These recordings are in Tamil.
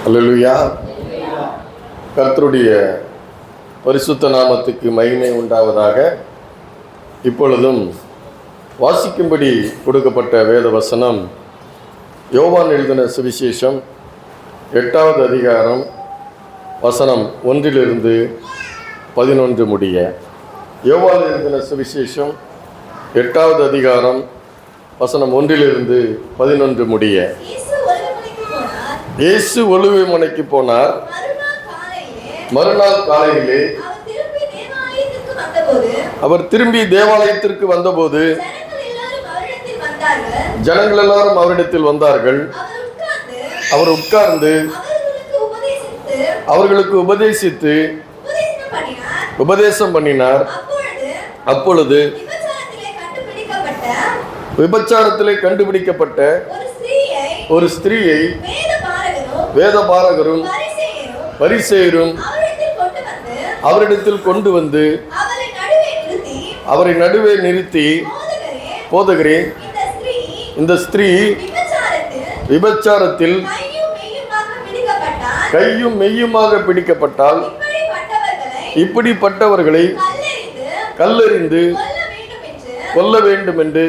அல்லேலூயா. கர்த்தருடைய பரிசுத்த நாமத்துக்கு மகிமை உண்டாவதாக. இப்பொழுதும் வாசிக்கும்படி கொடுக்கப்பட்ட வேத வசனம் யோவான் எழுதின சுவிசேஷம் 8வது அதிகாரம் வசனம் 1-11 முடிய. யோவான் எழுதின சுவிசேஷம் 8வது அதிகாரம் வசனம் 1-11 முடிய. இயேசு ஒலிவமலைக்கு போனார். மறுநாள் காலையிலே அவர் திரும்பி தேவாலயத்திற்கு வந்தபோது ஜனங்கள் எல்லாரும் அவரிடத்தில் வந்தார்கள். அவர் உட்கார்ந்து அவர்களுக்கு உபதேசம் பண்ணினார். அப்பொழுது விபச்சாரத்திலே கண்டுபிடிக்கப்பட்ட ஒரு ஸ்திரீயை வேதபாரகரும் பரிசேயரும் அவரிடத்தில் கொண்டு வந்து அவரை நடுவே நிறுத்தி, போதகரே, இந்த ஸ்திரீ விபச்சாரத்தில் கையும் மெய்யுமாக பிடிக்கப்பட்டால் இப்படிப்பட்டவர்களை கல்லெறிந்து கொல்ல வேண்டும் என்று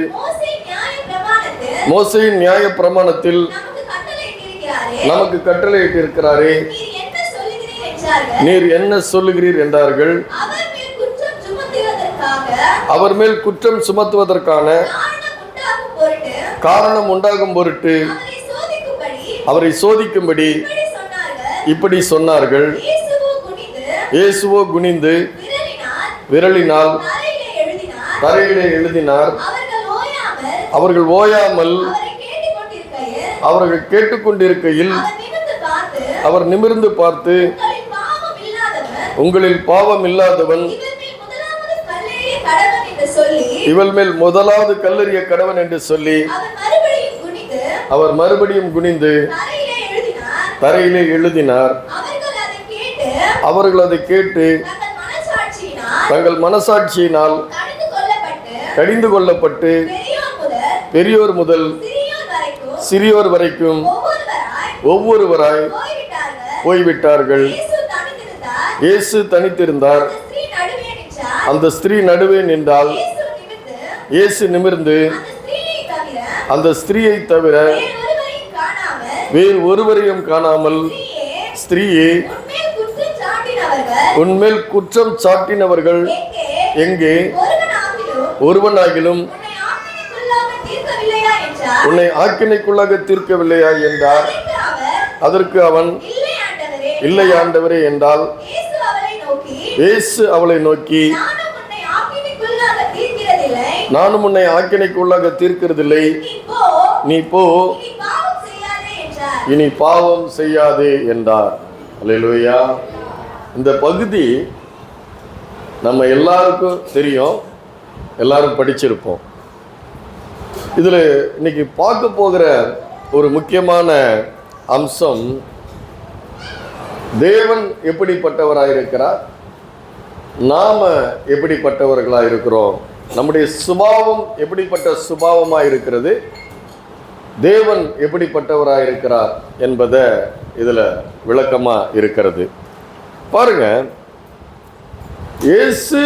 மோசேயின் நியாய பிரமாணத்தில் நமக்கு கட்டளையிட்டு இருக்கிறாரே, நீர் என்ன சொல்லுகிறீர் என்றார்கள். அவர் மேல் குற்றம் சுமத்துவதற்கான காரணம் உண்டாகும் பொருட்டு அவரை சோதிக்கும்படி இப்படி சொன்னார்கள். இயேசுவோ குனிந்து விரலினால் தரையிலே எழுதினார். அவர்கள் ஓயாமல் அவர்கள் கேட்டுக்கொண்டிருக்கையில் அவர் நிமிர்ந்து பார்த்து, உங்களில் பாவம் இல்லாதவன் இவள் மேல் முதலாவது கல்லெறிய கடவன் என்று சொல்லி அவர் மறுபடியும் குனிந்து தரையிலே எழுதினார். அவர்கள் அதை கேட்டு தங்கள் மனசாட்சியினால் கடிந்து கொள்ளப்பட்டு பெரியோர் முதல் சிறியோர் வரைக்கும் ஒவ்வொருவராய் போய்விட்டார்கள். இயேசு தனித்திருந்தார். அந்த ஸ்திரீ நடுவே நின்றாள். இயேசு நிமிர்ந்து அந்த ஸ்திரீயை தவிர வேறு ஒருவரையும் காணாமல், ஸ்திரீயே, உன்மேல் குற்றம் சாட்டினவர்கள் எங்கே? ஒருவனாகிலும் உன்னை ஆக்கினைக்குள்ளாக தீர்க்கவில்லையா என்றார். அதற்கு அவன், இல்லை ஆண்டவரே என்றால். இயேசு அவளை நோக்கி, நானும் உன்னை ஆக்கினைக்குள்ளாக தீர்க்கிறதில்லை. நீ போ, இனி பாவம் செய்யாதே என்றார். அல்லேலூயா. இந்த பகுதி நம்ம எல்லாருக்கும் தெரியும், எல்லாரும் படிச்சிருப்போம். இதில் இன்னைக்கு பார்க்க போகிற ஒரு முக்கியமான அம்சம், தேவன் எப்படிப்பட்டவராயிருக்கிறார், நாம எப்படிப்பட்டவர்களாக இருக்கிறோம், நம்முடைய சுபாவம் எப்படிப்பட்ட சுபாவமாக இருக்கிறது, தேவன் எப்படிப்பட்டவராயிருக்கிறார் என்பதை இதில் விளக்கமாக இருக்கிறது. பாருங்க, இயேசு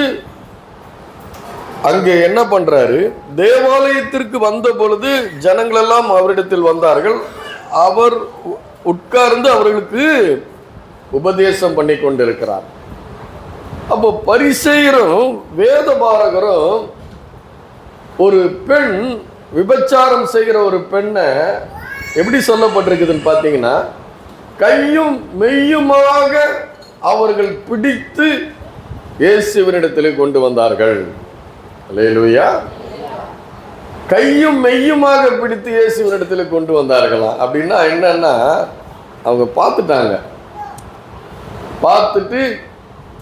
அங்கே என்ன பண்றாரு? தேவாலயத்திற்கு வந்த பொழுது ஜனங்கள் எல்லாம் அவரிடத்தில் வந்தார்கள். அவர் உட்கார்ந்து அவர்களுக்கு உபதேசம் பண்ணி கொண்டிருக்கிறார். அப்போ பரிசேயரும் வேதபாரகரும் ஒரு பெண் விபச்சாரம் செய்கிற ஒரு பெண்ணை எப்படி சொல்லப்பட்டிருக்குதுன்னு பார்த்தீங்கன்னா, கையும் மெய்யுமாக அவர்கள் பிடித்து இயேசுவினிடத்தில் கொண்டு வந்தார்கள். அல்லேலூயா. கையும் மெய்யுமாக பிடித்து இயேசுவினிடத்தில் கொண்டு வந்தார்களா? அப்படின்னா என்னன்னா, அவங்க பார்த்துட்டு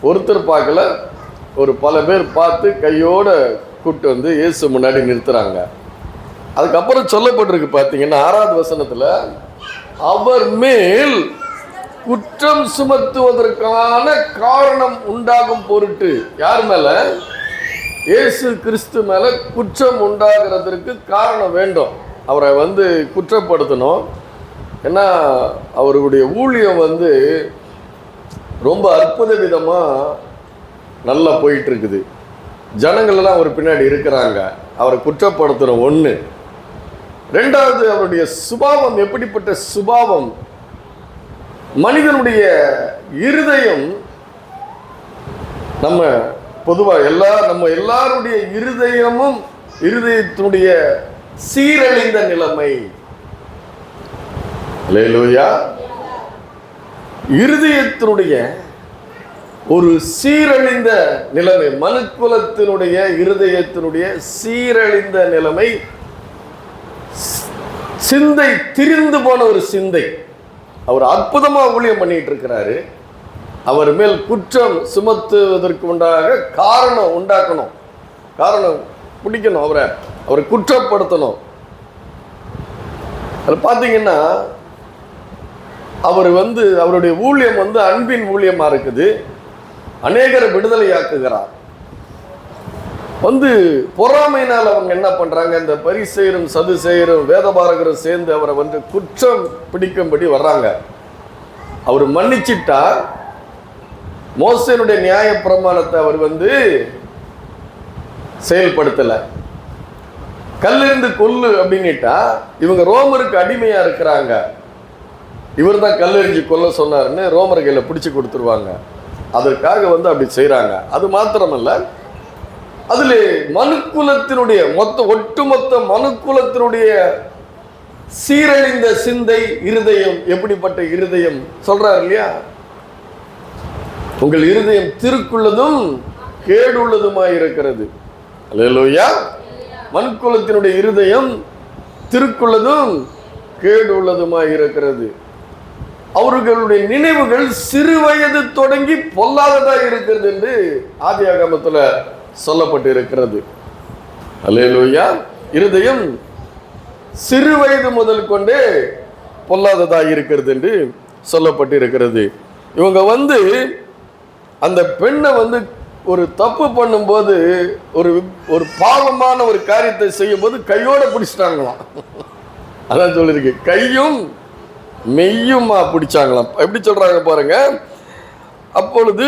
ஒருத்தர் பார்க்கல, ஒரு பல பேர் பார்த்து கையோட கூட்டு வந்து இயேசு முன்னாடி நிறுத்துறாங்க. அதுக்கப்புறம் சொல்லப்பட்டிருக்கு பார்த்தீங்கன்னா 6வது வசனத்தில், அவர் மேல் குற்றம் சுமத்துவதற்கான காரணம் உண்டாகும் பொருட்டு. யார் மேல? இயேசு கிறிஸ்து மேலே குற்றம் உண்டாகிறதற்கு காரணம் வேண்டும். அவரை குற்றப்படுத்தணும். ஏன்னா அவருடைய ஊழியம் வந்து ரொம்ப அற்புத விதமாக நல்லா போயிட்டு இருக்குது. ஜனங்கள்லாம் அவர் பின்னாடி இருக்கிறாங்க. அவரை குற்றப்படுத்துகிறோம் ஒன்று. ரெண்டாவது, அவருடைய சுபாவம் எப்படிப்பட்ட சுபாவம். மனிதனுடைய இருதயம் நம்ம பொதுவாக நம்ம எல்லாருடைய இருதயத்தினுடைய சீரழிந்த நிலைமை. அல்லேலூயா. இருதயத்தினுடைய ஒரு சீரழிந்த நிலைமை, மனுக்குலத்தினுடைய இருதயத்தினுடைய சீரழிந்த நிலைமை, சிந்தை திரிந்து போன ஒரு சிந்தை. அவர் அற்புதமா ஊழியம் பண்ணிட்டு இருக்கிறாரு. அவர் மேல் குற்றம் சுமத்துவதற்கு காரணம் உண்டாக்கணும், காரணம் பிடிக்கணும், அவரை குற்றப்படுத்தணும். அதில் பார்த்தீங்கன்னா அவருடைய ஊழியம் அன்பின் ஊழியமா இருக்குது. அநேகரை விடுதலையாக்குகிறார். பொறாமையினால் அவங்க என்ன பண்றாங்க, இந்த பரிசேயரும் சதுசேயரும் வேதபாரகரும் சேர்ந்து அவரை குற்றம் பிடிக்கும்படி வர்றாங்க. அவர் மன்னிச்சிட்டா மோசேனுடைய நியாய பிரமாணத்தை அவர் செயல்படுத்தல. கல்லிருந்து கொல்லு அப்படின்னுட்டா இவங்க ரோமருக்கு அடிமையா இருக்கிறாங்க. இவர் தான் கல்லெறிஞ்சு கொல்ல சொன்னாருன்னு ரோமர் கையில பிடிச்சு கொடுத்துருவாங்க. அதற்காக அப்படி செய்யறாங்க. அது மாத்திரமல்ல, அதுல மனுக்குலத்தினுடைய ஒட்டுமொத்த மனுக்குலத்தினுடைய சீரழிந்த சிந்தை இருதயம். எப்படிப்பட்ட இருதயம் சொல்றாரு இல்லையா, உங்கள் இருதயம் திருக்குள்ளதும் கேடுள்ளதுமாய் இருக்கிறது. அல்லேலூயா. மனுக்குலத்தினுடைய இருதயம் திருக்குள்ளதும் கேடு உள்ளதுமாய் இருக்கிறது. அவர்களுடைய நினைவுகள் சிறு வயது தொடங்கி பொல்லாததா இருக்கிறது என்று ஆதியாகமத்துல சொல்லப்பட்டு இருக்கிறது. அல்லேலூயா. இருதயம் சிறு வயது முதல் கொண்டே பொல்லாததா இருக்கிறது என்று சொல்லப்பட்டு இருக்கிறது. இவங்க அந்த பெண்ணை ஒரு தப்பு பண்ணும்போது, ஒரு பாவமான ஒரு காரியத்தை செய்யும் போது கையோட பிடிச்சிட்டாங்களாம். அதான் சொல்லிருக்கு, கையும் மெய்யுமா பிடிச்சாங்களாம். எப்படி சொல்றாங்க பாருங்க. அப்பொழுது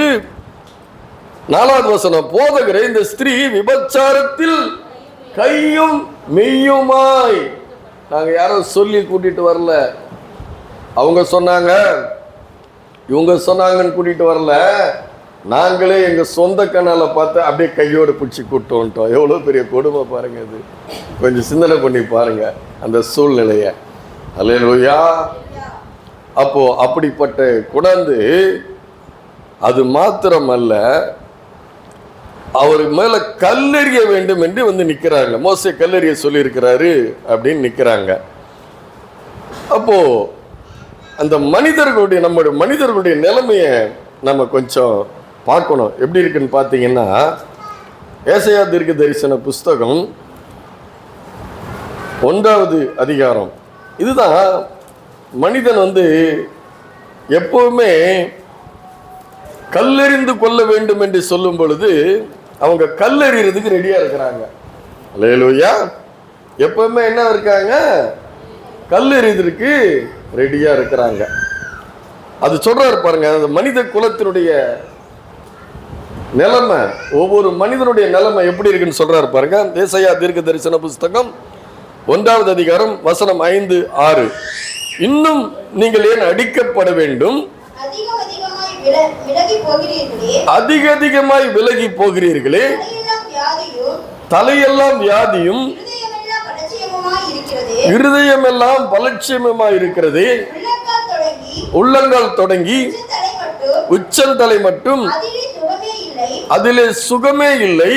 4வது வசனம், போதகரே, இந்த ஸ்திரீ விபச்சாரத்தில் கையும் மெய்யுமாய். நாங்க யாரும் சொல்லி கூட்டிட்டு வரல, அவங்க சொன்னாங்க இவங்க சொன்னாங்கன்னு கூட்டிட்டு வரல, நாங்களே எங்க சொந்த கண்ணால பார்த்து அப்படியே கையோடு பிடிச்சி கூட்டு வந்துட்டோம். எவ்வளவு பெரிய கொடுமை பாருங்க. இது கொஞ்சம் சிந்தனை பண்ணி பாருங்க அந்த சூழ்நிலைய. அல்லேலூயா. அப்போ அப்படிப்பட்ட குழந்தை, அது மாத்திரமல்ல, அவர் மேல கல்லெறிய வேண்டும் என்று நிக்கிறாங்க. மோசே கல்லெறிய சொல்லி இருக்கிறாரு அப்படின்னு நிக்கிறாங்க. அப்போ அந்த நம்முடைய மனிதர்களுடைய நிலைமைய நம்ம கொஞ்சம் பார்க்கணும். எப்படி இருக்குன்னு பார்த்தீங்கன்னா, ஏசாயா தீர்க்க தரிசன புஸ்தகம் 1வது அதிகாரம். இதுதான் மனிதன் எப்பவுமே கல்லெறிந்து கொள்ள வேண்டும் என்று சொல்லும் பொழுது அவங்க கல்லெறிகிறதுக்கு ரெடியா இருக்கிறாங்க. அல்லேலூயா. எப்பவுமே என்ன இருக்காங்க, கல்லெறிவதற்கு ரெடியா இருக்கிறாங்க. அது சொல்றாரு பாருங்க, அந்த மனித குலத்தினுடைய நிலைமை, ஒவ்வொரு மனிதனுடைய நிலைமை எப்படி இருக்குன்னு சொல்றாரு பாருங்க. ஏசாயா தீர்க்க தரிசன புஸ்தகம் 1வது அதிகாரம் வசனம் 5, 6. இன்னும் நீங்கள் ஏன் அடிக்கப்பட வேண்டும், அதிக அதிகமாய் விலகி போகிறீர்களே, தலையெல்லாம் வியாதியும் இருதயமெல்லாம் பலட்சியமாய் இருக்கிறது, உள்ளங்கால் தொடங்கி உச்சந்தலை மட்டும் அதிலே சுகமே இல்லை,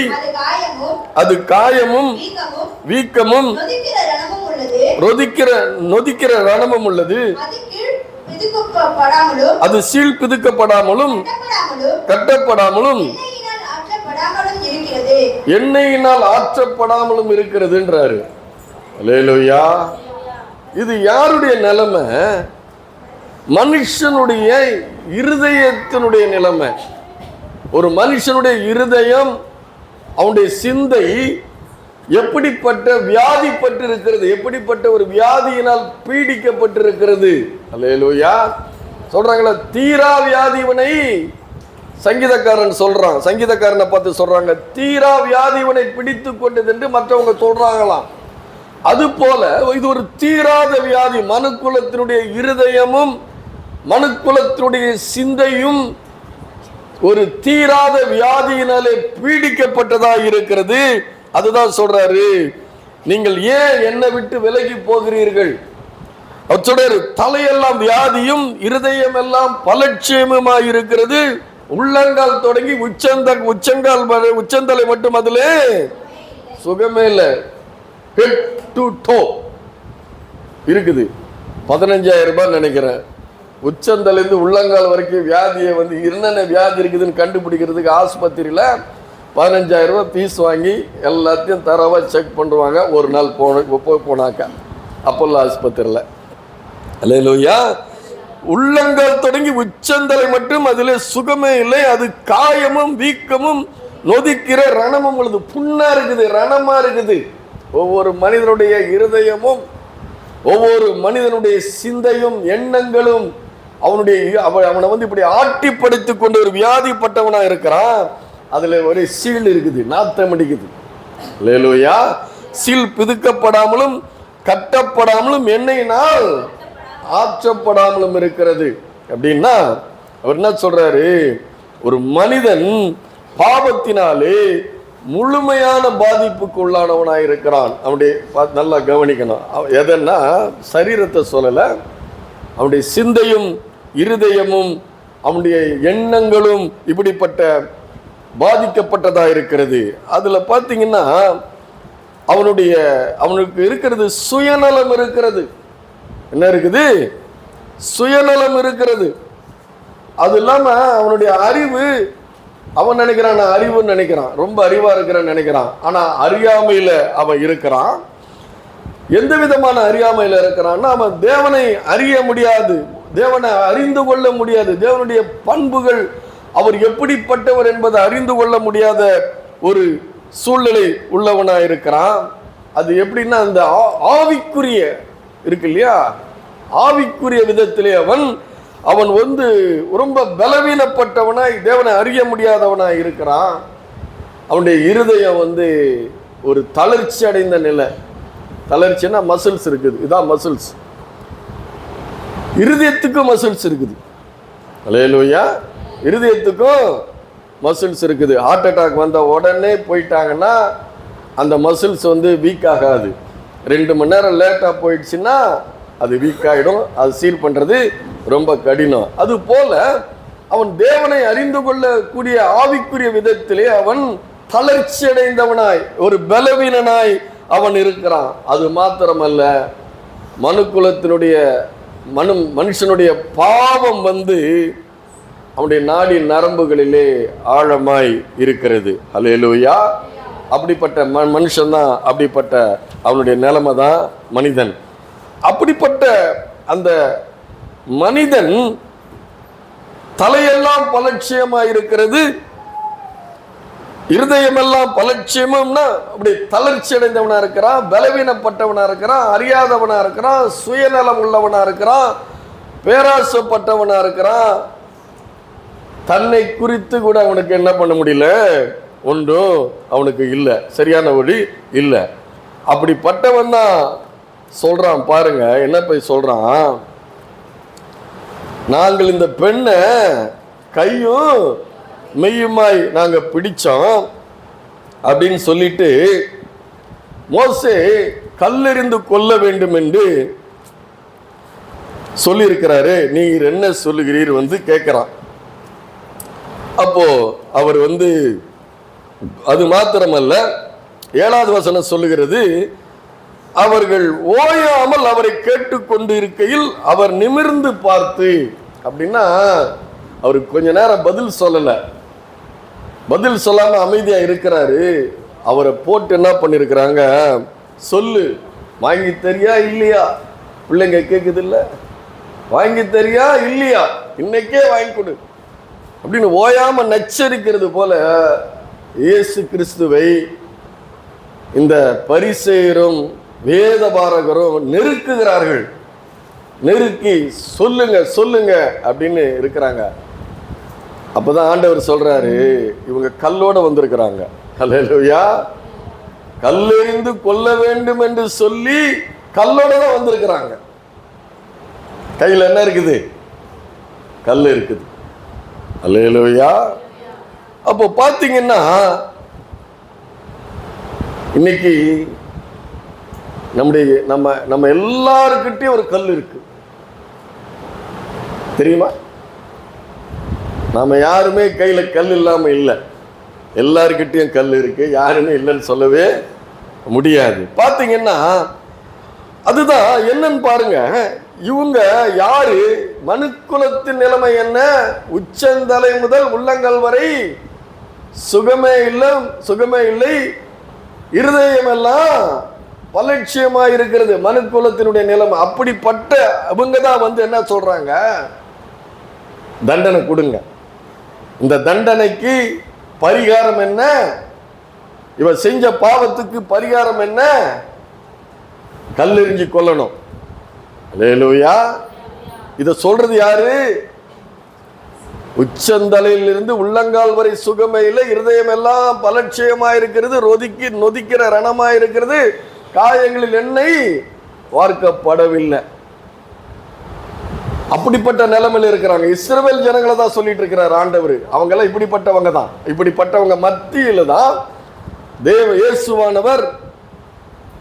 அது காயமும் வீக்கமும் நொதிக்கிற ரணமும் உள்ளது, அது சீழ் பிதுக்கப்படாமலும் கட்டப்படாமலும் எண்ணெயினால் ஆற்றப்படாமலும் இருக்கிறதுன்றாரு. அல்லேலூயா. இது யாருடைய நிலைமை? மனுஷனுடைய இருதயத்தினுடைய நிலைமை. ஒரு மனுஷனுடைய இருதயம், அவனுடைய சிந்தை எப்படிப்பட்ட வியாதிப்பட்டு இருக்கிறது, எப்படிப்பட்ட ஒரு வியாதியினால் பீடிக்கப்பட்டிருக்கிறது. அல்லேலூயா. சொல்றாங்களா, தீரா வியாதிவனை சங்கீதக்காரன் சொல்றான். சங்கீதக்காரனை பார்த்து சொல்றாங்க, தீரா வியாதிவனை பிடித்து கொண்டது என்று மற்றவங்க சொல்றாங்களாம். அது போல இது ஒரு தீராத வியாதி. மனுக்குலத்தினுடைய இருதயமும் மனுக்குலத்தினுடைய சிந்தையும் ஒரு தீராத வியாதியினாலே பீடிக்கப்பட்டதா இருக்கிறது. அதுதான் சொல்றாரு, நீங்கள் ஏன் என்னை விட்டு விலகி போகிறீர்கள். அவர் சொல்றாரு, தலையெல்லாம் வியாதியும் இருதயம் எல்லாம் பலட்சியமுமாய் இருக்கிறது. உள்ளங்கால் தொடங்கி உச்சந்தலை மட்டும் அதிலே சுகமே இல்லை. ஹெட் டு டோ இருக்குது. 15,000 ரூபாய் நினைக்கிறேன். உச்சந்தலேருந்து உள்ளங்கால் வரைக்கும் வியாதியை வந்து என்னென்ன வியாதி இருக்குதுன்னு கண்டுபிடிக்கிறதுக்கு ஆஸ்பத்திரியில் 15,000 ரூபாய் ஃபீஸ் வாங்கி எல்லாத்தையும் தரவாக செக் பண்ணுவாங்க. ஒரு நாள் போனாக்கா அப்போல்லோ ஆஸ்பத்திரியில். அல்லேலூயா. உள்ளங்கால் தொடங்கி உச்சந்தலை மட்டும் அதில் சுகமே இல்லை. அது காயமும் வீக்கமும் நொதிக்கிற ரணமும் உள்ளது. புண்ணா இருக்குது, ரணமா இருக்குது. ஒவ்வொரு மனிதனுடைய இருதயமும் ஒவ்வொரு மனிதனுடைய சிந்தையும் எண்ணங்களும் அவனை வந்து இப்படி ஆட்டிப்படுத்திக் கொண்டு ஒரு வியாதிப்பட்டவனா இருக்கிறான். அதுல ஒரு சீல் இருக்குது, நாத்தம் அடிக்குது. அல்லேலூயா. சீல் பிதுக்கப்படாமலும் கட்டப்படாமலும் எண்ணெயினால் ஆற்றப்படாமலும் இருக்கிறது. அப்படின்னா அவர் என்ன சொல்றாரு, ஒரு மனிதன் பாவத்தினாலே முழுமையான பாதிப்புக்கு உள்ளானவனாக இருக்கிறான். அவனுடைய நல்லா கவனிக்கணும். எதன்னா சரீரத்தை சொல்லலை, அவனுடைய சிந்தையும் இருதயமும் அவனுடைய எண்ணங்களும் இப்படிப்பட்ட பாதிக்கப்பட்டதா இருக்கிறது. அதுல பார்த்தீங்கன்னா அவனுக்கு இருக்கிறது சுயநலம் இருக்கிறது. என்ன இருக்குது? சுயநலம் இருக்கிறது. அது இல்லாம அவனுடைய அறிவு, அவன் நினைக்கிறான் நான் அறிவுன்னு நினைக்கிறான், ரொம்ப அறிவா இருக்கிறான்னு நினைக்கிறான். ஆனா அறியாமையில அவன் இருக்கிறான். எந்த விதமான அறியாமையில இருக்கிறான்னா, அவன் தேவனை அறிய முடியாது, தேவனை அறிந்து கொள்ள முடியாது, தேவனுடைய பண்புகள் அவர் எப்படிப்பட்டவர் என்பதை அறிந்து கொள்ள முடியாத ஒரு சூழ்நிலை உள்ளவனா இருக்கிறான். அது எப்படின்னா, அந்த ஆவிக்குரிய இருக்கு இல்லையா, ஆவிக்குரிய விதத்திலே அவன் வந்து ரொம்ப பலவீனப்பட்டவனாய் தேவனை அறிய முடியாதவனாய் இருக்கிறான். அவனுடைய இருதயம் வந்து ஒரு தளர்ச்சி அடைந்த நிலை. தளர்ச்சின்னா மசில்ஸ் இருக்குது, இதான் மசில்ஸ். இருதயத்துக்கும் மசில்ஸ் இருக்குது. அல்லேலூயா. இருதயத்துக்கும் மசில்ஸ் இருக்குது. ஹார்ட் அட்டாக் வந்த உடனே போயிட்டாங்கன்னா அந்த மசில்ஸ் வந்து வீக் ஆகாது. 2 மணி நேரம் லேட்டாக போயிடுச்சுன்னா அது வீக் ஆகிடும். அது சீல் பண்ணுறது ரொம்ப கடினம். அது போல அவன் தேவனை அறிந்து கொள்ளக்கூடிய ஆவிக்குரிய விதத்திலே அவன் தளர்ச்சி அடைந்தவனாய் ஒரு பலவீனனாய் அவன் இருக்கிறான். அது மாத்திரமல்ல, மனுக்குலத்தினுடைய மனுஷனுடைய பாவம் வந்து அவனுடைய நாடி நரம்புகளிலே ஆழமாய் இருக்கிறது. அல்லேலூயா. அப்படிப்பட்ட மனுஷன் தான், அப்படிப்பட்ட அவனுடைய நிலைமை தான் மனிதன். அப்படிப்பட்ட அந்த மனிதன் தலையெல்லாம் பலட்சியமாக இருக்கிறது, இருதயமெல்லாம் பலட்சியம்னா அப்படி தளர்ச்சி அடைந்தவனா இருக்கிறான், பலவீனப்பட்டவனா இருக்கிறான், அறியாதவனா இருக்கிறான், சுயநலம் உள்ளவனா இருக்கிறான், பேராசப்பட்டவனா இருக்கிறான். தன்னை குறித்து கூட அவனுக்கு என்ன பண்ண முடியல, ஒன்றும் அவனுக்கு இல்லை, சரியான வழி இல்லை. அப்படிப்பட்டவன் தான் சொல்றான். பாருங்க என்ன போய் சொல்றான், நாங்கள் இந்த பெண்ணை கையும் மெய்யுமாய் நாங்க பிடிச்சோம் அப்படின்னு சொல்லிட்டு மோசே கல்லெறிந்து கொல்ல வேண்டும் என்று சொல்லியிருக்கிறாரு. நீர் என்ன சொல்லுகிறீர் வந்து கேட்கிறான். அப்போ அவர் வந்து அது மாத்திரமல்ல, 7வது வசனம் சொல்லுகிறது, அவர்கள் ஓயாமல் அவரை கேட்டுக்கொண்டு இருக்கையில் அவர் நிமிர்ந்து பார்த்து. அப்படின்னா அவருக்கு கொஞ்ச நேரம் பதில் சொல்லலை, பதில் சொல்லாம அமைதியா இருக்கிறாரு. அவரை போட்டு என்ன பண்ணிருக்கிறாங்க, சொல்லு, வாங்கி தெரியா இல்லையா, பிள்ளைங்க கேக்குது இல்ல, வாங்கி தெரியா இல்லையா, இன்னைக்கே வாங்கி கொடு அப்படின்னு ஓயாம நச்சரிக்கிறது போல இயேசு கிறிஸ்துவை இந்த பரிசேயரும் வேதபாரகரும் நெருக்குகிறார்கள். நெருக்கி சொல்லுங்க சொல்லுங்க அப்படின்னு இருக்கிறாங்க. அப்பதான் ஆண்டவர் சொல்றாரு, இவங்க கல்லோட வந்திருக்கிறாங்க. அல்லேலூயா. கல்லெறிந்து கொல்ல வேண்டும் என்று சொல்லி கல்லோட தான் வந்திருக்கிறாங்க. கையில் என்ன இருக்குது? கல் இருக்குது. அல்லேலூயா. அப்போ பார்த்தீங்கன்னா இன்னைக்கு நம்ம எல்லாருக்கிட்டையும் ஒரு கல் இருக்கு, தெரியுமா? நாம யாருமே கையில கல் இல்லாம இல்லை. எல்லாருக்கிட்டையும் கல் இருக்கு, யாருமே இல்லைன்னு சொல்லவே முடியாது. பார்த்தீங்கன்னா அதுதான் என்னன்னு பாருங்க. இவங்க யாரு? மனுக்குலத்தின் நிலைமை என்ன? உச்சந்தலை முதல் உள்ளங்கள் வரை சுகமே இல்லை, இருதயம் எல்லாம் பலட்சியமா இருக்கிறது. மனுக்குலத்தினுடைய நிலைமை அப்படிப்பட்ட அவங்க தான் வந்து என்ன சொல்றாங்க? தண்டனை கொடுங்க. இந்த தண்டனைக்கு பரிகாரம் என்ன? இவன் செஞ்ச பாவத்துக்கு பரிகாரம் என்ன? கல்லெறிஞ்சு கொல்லணும். அல்லேலூயா. இத சொல்றது யாரு? உச்சந்தலையிலிருந்து உள்ளங்கால் வரை சுகமே இல்லை, இருதயம் எல்லாம் பலட்சியமா இருக்கிறது, நொதிக்கிற ரணமா இருக்கிறது, காயங்களில் எண்ணெய் வார்க்கப்படவில்லை. அப்படிப்பட்ட நிலைமையில் இருக்கிறாங்க. இஸ்ரவேல் ஜனங்களை தான் சொல்லிட்டு இருக்கிறார் ஆண்டவர். அவங்க எல்லாம் இப்படிப்பட்டவங்க தான். இப்படிப்பட்டவங்க மத்தியில தான் இயேசுவானவர்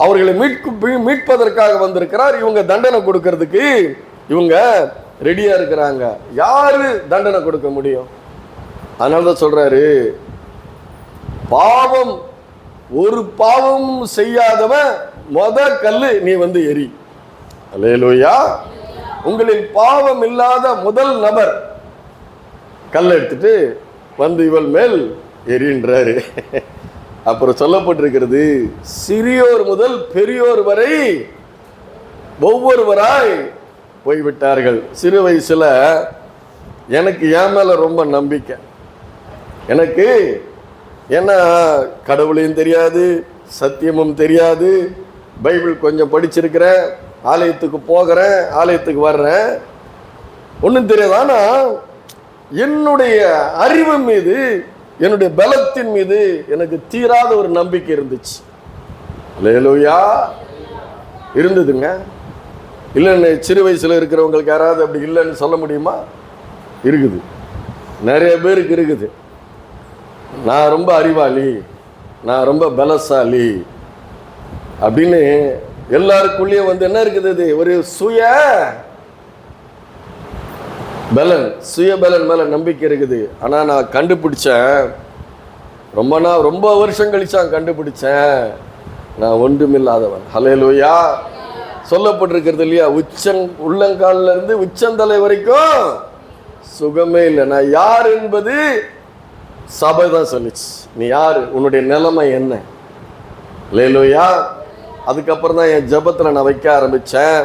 அவர்களை மீட்பதற்காக வந்திருக்கிறார். இவங்க தண்டனை கொடுக்கிறதுக்கு இவங்க ரெடியா இருக்கிறாங்க. யாரு தண்டனை கொடுக்க முடியும்? அதனாலதான் சொல்றாரு, பாவம் ஒரு பாவம் செய்யாதவன் கல்லு நீ வந்து எரி. அல்லேலூயா. உங்களில் பாவம் இல்லாத முதல் நபர் கல்லை எடுத்துட்டு வந்து இவள் மேல் எரின்றாரு. அப்புறம் சொல்லப்பட்டிருக்கிறது, சிறியோர் முதல் பெரியோர் வரை ஒவ்வொருவராய் போய்விட்டார்கள். சிறு வயசுல எனக்கு என் மேல ரொம்ப நம்பிக்கை. எனக்கு ஏன்னா கடவுளையும் தெரியாது, சத்தியமும் தெரியாது, பைபிள் கொஞ்சம் படிச்சிருக்கிறேன், ஆலயத்துக்கு போகிறேன், ஆலயத்துக்கு வர்றேன், ஒன்றும் தெரியாது. ஆனால் என்னுடைய அறிவு மீது, என்னுடைய பலத்தின் மீது எனக்கு தீராத ஒரு நம்பிக்கை இருந்துச்சு. அல்லேலூயா. இருந்ததுங்க. இல்லைன்னு சிறு வயசில் இருக்கிறவங்களுக்கு யாராவது அப்படி இல்லைன்னு சொல்ல முடியுமா? இருக்குது, நிறைய பேருக்கு இருக்குது. நான் ரொம்ப அறிவாளி, நான் ரொம்ப பலசாலி அப்படின்னு எல்லாருக்குள்ளேயும் வந்து என்ன இருக்குது? ஒரு சுய பலன் மேல நம்பிக்கை இருக்குது. ஆனா நான் கண்டுபிடிச்சேன், ரொம்ப வருஷம் கழிச்சான் கண்டுபிடிச்சேன், நான் ஒன்றுமில்லாதவன். ஹல்லேலூயா. சொல்லப்பட்டிருக்கிறது இல்லையா? உள்ளங்கால்ல இருந்து உச்சந்தலை வரைக்கும் சுகமே இல்லை. நான் யார் என்பது சபை தான் சொல்லிச்சு. நீ யாரு? உன்னுடைய நிலைமை என்ன? ஹல்லேலூயா. அதுக்கப்புறம் தான் என் ஜெபத்தில் நான் வைக்க ஆரம்பித்தேன்.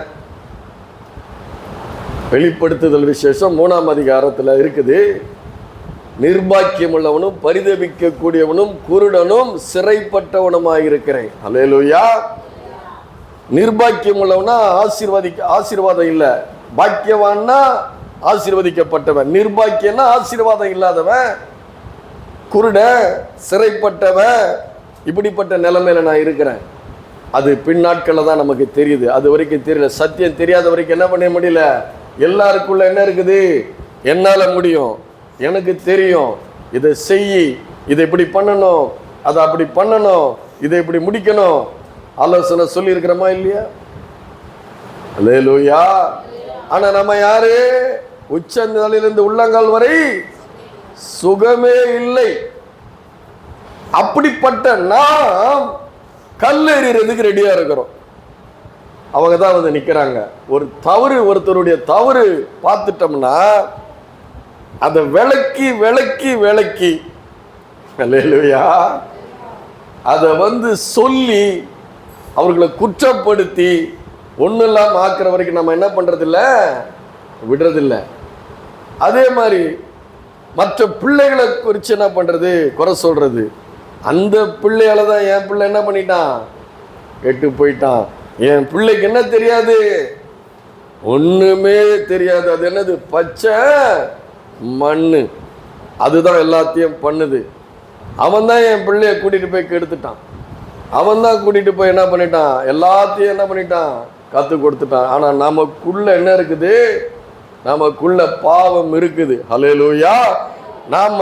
வெளிப்படுத்துதல் விசேஷம் 3ஆம் அதிகாரத்தில் இருக்குது. நிர்பாக்கியம் உள்ளவனும் பரிதபிக்க கூடியவனும் குருடனும் சிறைப்பட்டவனுமாயிருக்கிறேன். அல்லேலூயா. நிர்பாக்கியம் உள்ளவனா ஆசீர்வாதம் இல்லை, பாக்கியவான்னா ஆசீர்வதிக்கப்பட்டவன். நிர்பாக்கியம்னா ஆசீர்வாதம் இல்லாதவன், குருடன், சிறைப்பட்டவன். இப்படிப்பட்ட நிலைமையில நான் இருக்கிறேன். அது பின்னாட்களில் தான் நமக்கு தெரியுது. அது வரைக்கும் தெரியல. சத்தியம் தெரியாத வரைக்கும் என்ன பண்ண முடியல. எல்லாருக்குள்ள என்ன இருக்குது? என்னால முடியும், எனக்கு தெரியும், இதை செய், இதை இப்படி பண்ணணும், அதை அப்படி பண்ணணும், இதை இப்படி முடிக்கணும், ஆலோசனை சொல்லி இருக்கிறோமா இல்லையா? அல்லேலூயா. ஆனா நம்ம யாரு? உச்ச நிலையிலிருந்து உள்ளங்கால் வரை சுகமே இல்லை. அப்படிப்பட்ட நாம் கல்லெறிறதுக்கு ரெடியா இருக்கிறோம். அவங்க தான் வந்து நிக்கிறாங்க. ஒரு தவறு, ஒருத்தருடைய தவறு பார்த்துட்டோம்னா அதை விளக்கி விளக்கி விளக்கி அல்லேலூயா அதை வந்து சொல்லி அவர்களை குற்றப்படுத்தி ஒன்றும் இல்லாமல் ஆக்குற வரைக்கும் நம்ம என்ன பண்றதில்ல, விடுறதில்லை. அதே மாதிரி மற்ற பிள்ளைகளை குறித்து என்ன பண்றது? குறை சொல்றது. அந்த பிள்ளையால தான் என் பிள்ளை என்ன பண்ணிட்டான், கெட்டு போயிட்டான். என் பிள்ளைக்கு என்ன தெரியாது, ஒண்ணுமே தெரியாது. அது என்னது, பச்சை மண்ணு, அதுதான் எல்லாத்தையும் பண்ணுது. அவன் தான் என் பிள்ளைய கூட்டிட்டு போய் கெடுத்துட்டான். அவன் தான் கூட்டிட்டு போய் என்ன பண்ணிட்டான், எல்லாத்தையும் என்ன பண்ணிட்டான், கத்து கொடுத்துட்டான். ஆனா நமக்குள்ள என்ன இருக்குது, நமக்குள்ள பாவம் இருக்குது. ஹல்லேலூயா. நாம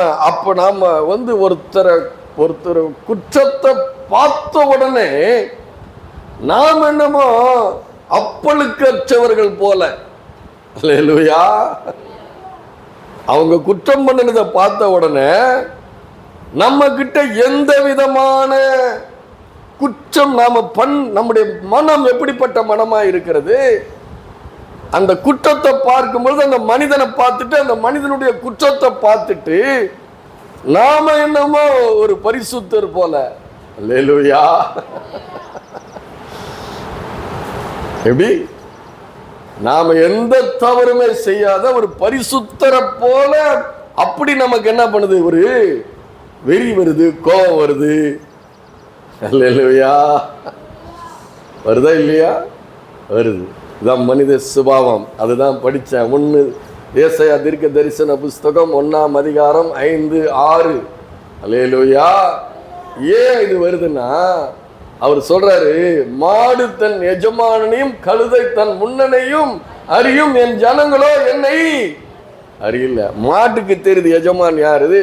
ஒருத்தர் குற்றத்தை பார்த்த உடனே நாம் என்னமோ அப்பழுக்கற்றவர்கள் போல, ஹல்லேலூயா, அவங்க குற்றம் பண்ணினதை பார்த்த உடனே நம்ம கிட்ட எந்த விதமான குற்றம் நம்முடைய மனம் எப்படிப்பட்ட மனமா இருக்கிறது, அந்த குற்றத்தை பார்க்கும்பொழுது அந்த மனிதனை பார்த்துட்டு, அந்த மனிதனுடைய குற்றத்தை பார்த்துட்டு நாம என்னமோ ஒரு பரிசுத்தர் போல. அல்லேலூயா. எப்படி நாம எந்த தவறுமே செய்யாத ஒரு பரிசுத்தரை போல, அப்படி நமக்கு என்ன பண்ணுது, ஒரு வெறி வருது, கோபம் வருது. அல்லேலூயா. வருதா இல்லையா? வருது. இதுதான் மனித சுபாவம். அதுதான் படித்தேன். 1 ஏசாயா தீர்க்க தரிசன புஸ்தகம் 1ஆம் அதிகாரம் 5, 6. அல்லேலூயா. ஏன் இது வருதுன்னா, அவர் சொல்றாரு, மாடு தன் எஜமானனையும் கழுதை தன் முன்னனையும் அறியும், என் ஜனங்களோ என்னை அறியல. மாட்டுக்கு தெரியுது எஜமான் யாரு,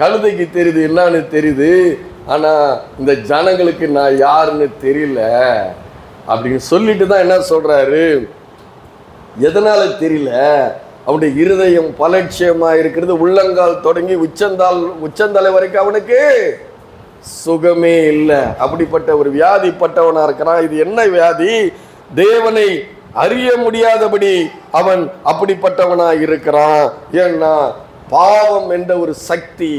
கழுதைக்கு தெரியுது என்னன்னு தெரியுது, ஆனா இந்த ஜனங்களுக்கு நான் யாருன்னு தெரியல அப்படின்னு சொல்லிட்டு தான் என்ன சொல்றாரு, எதனால தெரியல, அவனுடைய இருதயம் பலட்சியமா இருக்கிறது, உள்ளங்கால் தொடங்கி உச்சந்தலை வரைக்கும் அவனுக்கு சுகமே இல்லை. அப்படிப்பட்ட ஒரு வியாதிப்பட்டவனா இருக்கிறான். இது என்ன வியாதி, தேவனை அறிய முடியாதபடி அவன் அப்படிப்பட்டவனா இருக்கிறான். ஏன்னா பாவம் என்ற ஒரு சக்தி,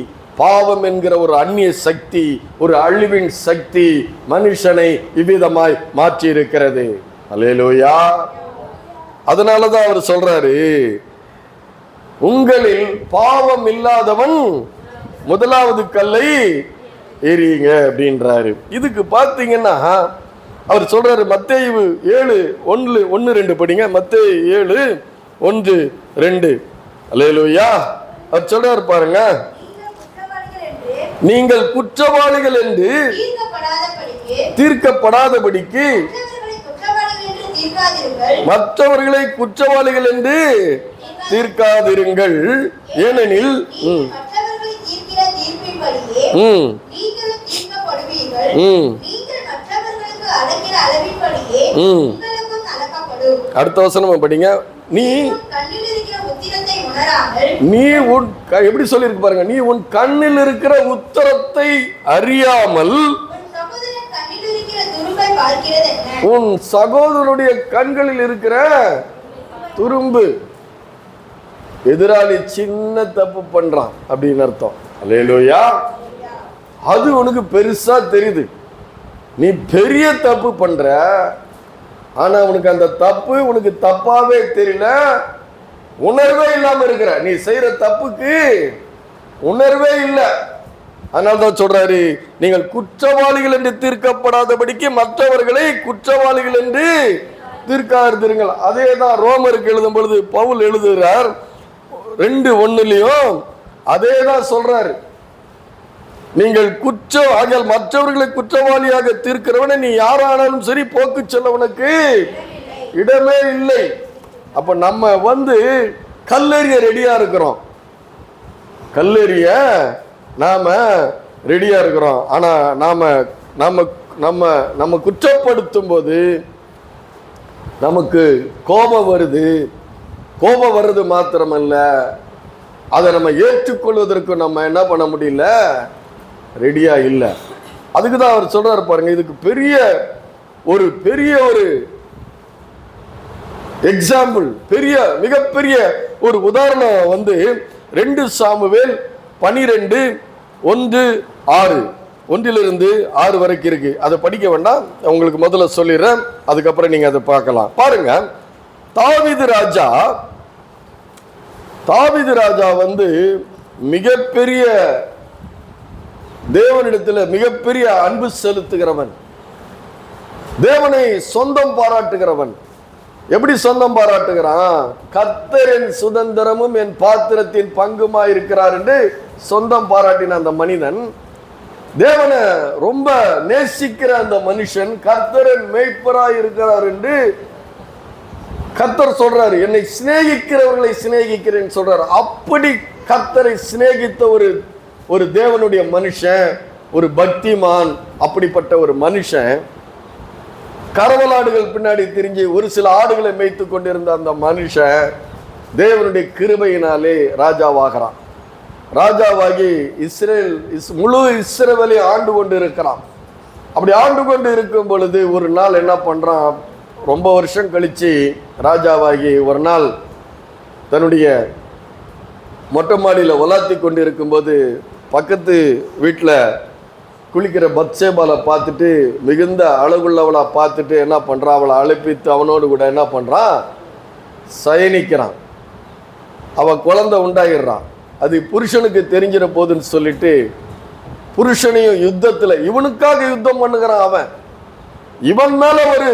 பாவம் என்கிற ஒரு அந்நிய சக்தி, ஒரு அழிவின் சக்தி மனுஷனை இவ்விதமாய் மாற்றி இருக்கிறது. அல்லேலூயா. அதனாலதான் அவர் சொல்றாரு, உங்களில் பாவம் இல்லாதவன் முதலாவது கல்லை எறியுங்க அப்படின்றாரு. இதுக்கு பார்த்தீங்கன்னா அவர் சொல்றாரு, மத்தேயு 7:1-2 படிங்க. மத்தேயு 7:1-2. அல்லேலூயா. அவர் சொல்றாரு பாருங்க, நீங்கள் குற்றவாளிகள் என்று தீர்க்கப்படாதபடிக்கு மற்றவர்களை குற்றவாளிகள் என்று தீர்க்காதிருங்கள். ஏனெனில் அடுத்த வசனம் படிங்க. நீ உன் எப்படி சொல்லிருக்கு பாருங்க, நீ உன் கண்ணில் இருக்கிற உத்தரத்தை அறியாமல் உன் சகோதரனுடைய கண்களில் இருக்கிற துரும்பு. எதிராளி சின்ன தப்பு பண்றான் அப்படின்னு அர்த்தம். அல்லேலூயா. அது உனக்கு பெருசா தெரியுது, நீ பெரிய தப்பு பண்ற, ஆனா உனக்கு அந்த தப்பு உனக்கு தப்பாவே தெரியல, உணர்வே இல்லாம இருக்கிற, நீ செய்யற தப்புக்கு உணர்வே இல்லை. அதனால்தான் சொல்றாரு, நீங்கள் குற்றவாளிகள் என்று தீர்க்கப்படாதபடிக்கு மற்றவர்களை குற்றவாளிகள் என்று தீர்க்காதிருங்கள். அதே தான் ரோமருக்கு எழுதும் பொழுது பவுல் எழுதுகிறார் 2:1 அதே தான் சொல்றாரு. நீங்கள் மற்றவர்களை குற்றவாளியாக தீர்க்கிறவனை நீ யாரானாலும் சரி போக்கு சொல்ல உனக்கு இடமே இல்லை. அப்ப நம்ம கல்லெறிய ரெடியா இருக்கிறோம், கல்லெறிய நாம ரெடியா இருக்கிறோம். ஆனா நம்ம குற்றப்படுத்தும் போது நமக்கு கோபம் வருது. கோபம் வர்றது மாத்திரமல்ல, அதை நம்ம ஏற்றுக்கொள்வதற்கு நம்ம என்ன பண்ண முடியல, ரெடியா இல்லை. அதுக்கு தான் அவர் சொல்றாரு பாருங்க, இதுக்கு பெரிய ஒரு எக்ஸாம்பிள், மிகப்பெரிய ஒரு உதாரணம் 2 சாமுவேல் 12:1-6 1-6 வரைக்கும் இருக்கு. அதை படிக்க வேண்டாம், உங்களுக்கு முதல்ல சொல்லிடுறேன், அதுக்கப்புறம் நீங்க அதை பார்க்கலாம். பாருங்க, தாவீது ராஜா மிகப்பெரிய தேவனிடத்தில் மிகப்பெரிய அன்பு செலுத்துகிறவன், தேவனை சொந்தம் பாராட்டுகிறவன். எப்படி சொந்தம் பாராட்டுகிறான்? கர்த்தரின் சுதந்திரமும் என் பாத்திரத்தின் பங்குமாய் இருக்கிறார் என்று சொந்தம் பாராட்டின அந்த மனிதன், தேவனை ரொம்ப நேசிக்கிற அந்த மனுஷன் கர்த்தரின் மேய்ப்பராய் இருக்கிறார் என்று கர்த்தர் சொல்றாரு. என்னை சிநேகிக்கிறவர்களை சிநேகிக்கிறேன் சொல்றாரு. அப்படி கர்த்தரை சிநேகித்த ஒரு தேவனுடைய மனுஷன், ஒரு பக்திமான், அப்படிப்பட்ட ஒரு மனுஷன் கரவலாடுகள் பின்னாடி திரிஞ்சு ஒரு சில ஆடுகளை மேய்த்து கொண்டிருந்த அந்த மனுஷன் தேவனுடைய கிருபையினாலே ராஜாவாகிறான். ராஜாவாகி முழு இஸ்ரவேலை ஆண்டு கொண்டு இருக்கிறான். அப்படி ஆண்டு கொண்டு இருக்கும் பொழுது ஒரு நாள் என்ன பண்றான்? ரொம்ப வருஷம் கழிச்சு ராஜாவாகி ஒரு நாள் தன்னுடைய மொட்டை மாடியில் உலாத்தி கொண்டு இருக்கும்போது பக்கத்து வீட்டில் குளிக்கிற பத்சேபாலை பார்த்துட்டு, மிகுந்த அழகுள்ளவளை பார்த்துட்டு என்ன பண்ணுறான்? அவளை அழைப்பித்து அவனோடு கூட என்ன பண்ணுறான்? சயனிக்கிறான். அவள் குழந்தை உண்டாகிடுறான். அது புருஷனுக்கு தெரிஞ்சிட போதுன்னு சொல்லிட்டு புருஷனையும் யுத்தத்தில் இவனுக்காக யுத்தம் பண்ணுகிறான். அவன் இவன் மேல ஒரு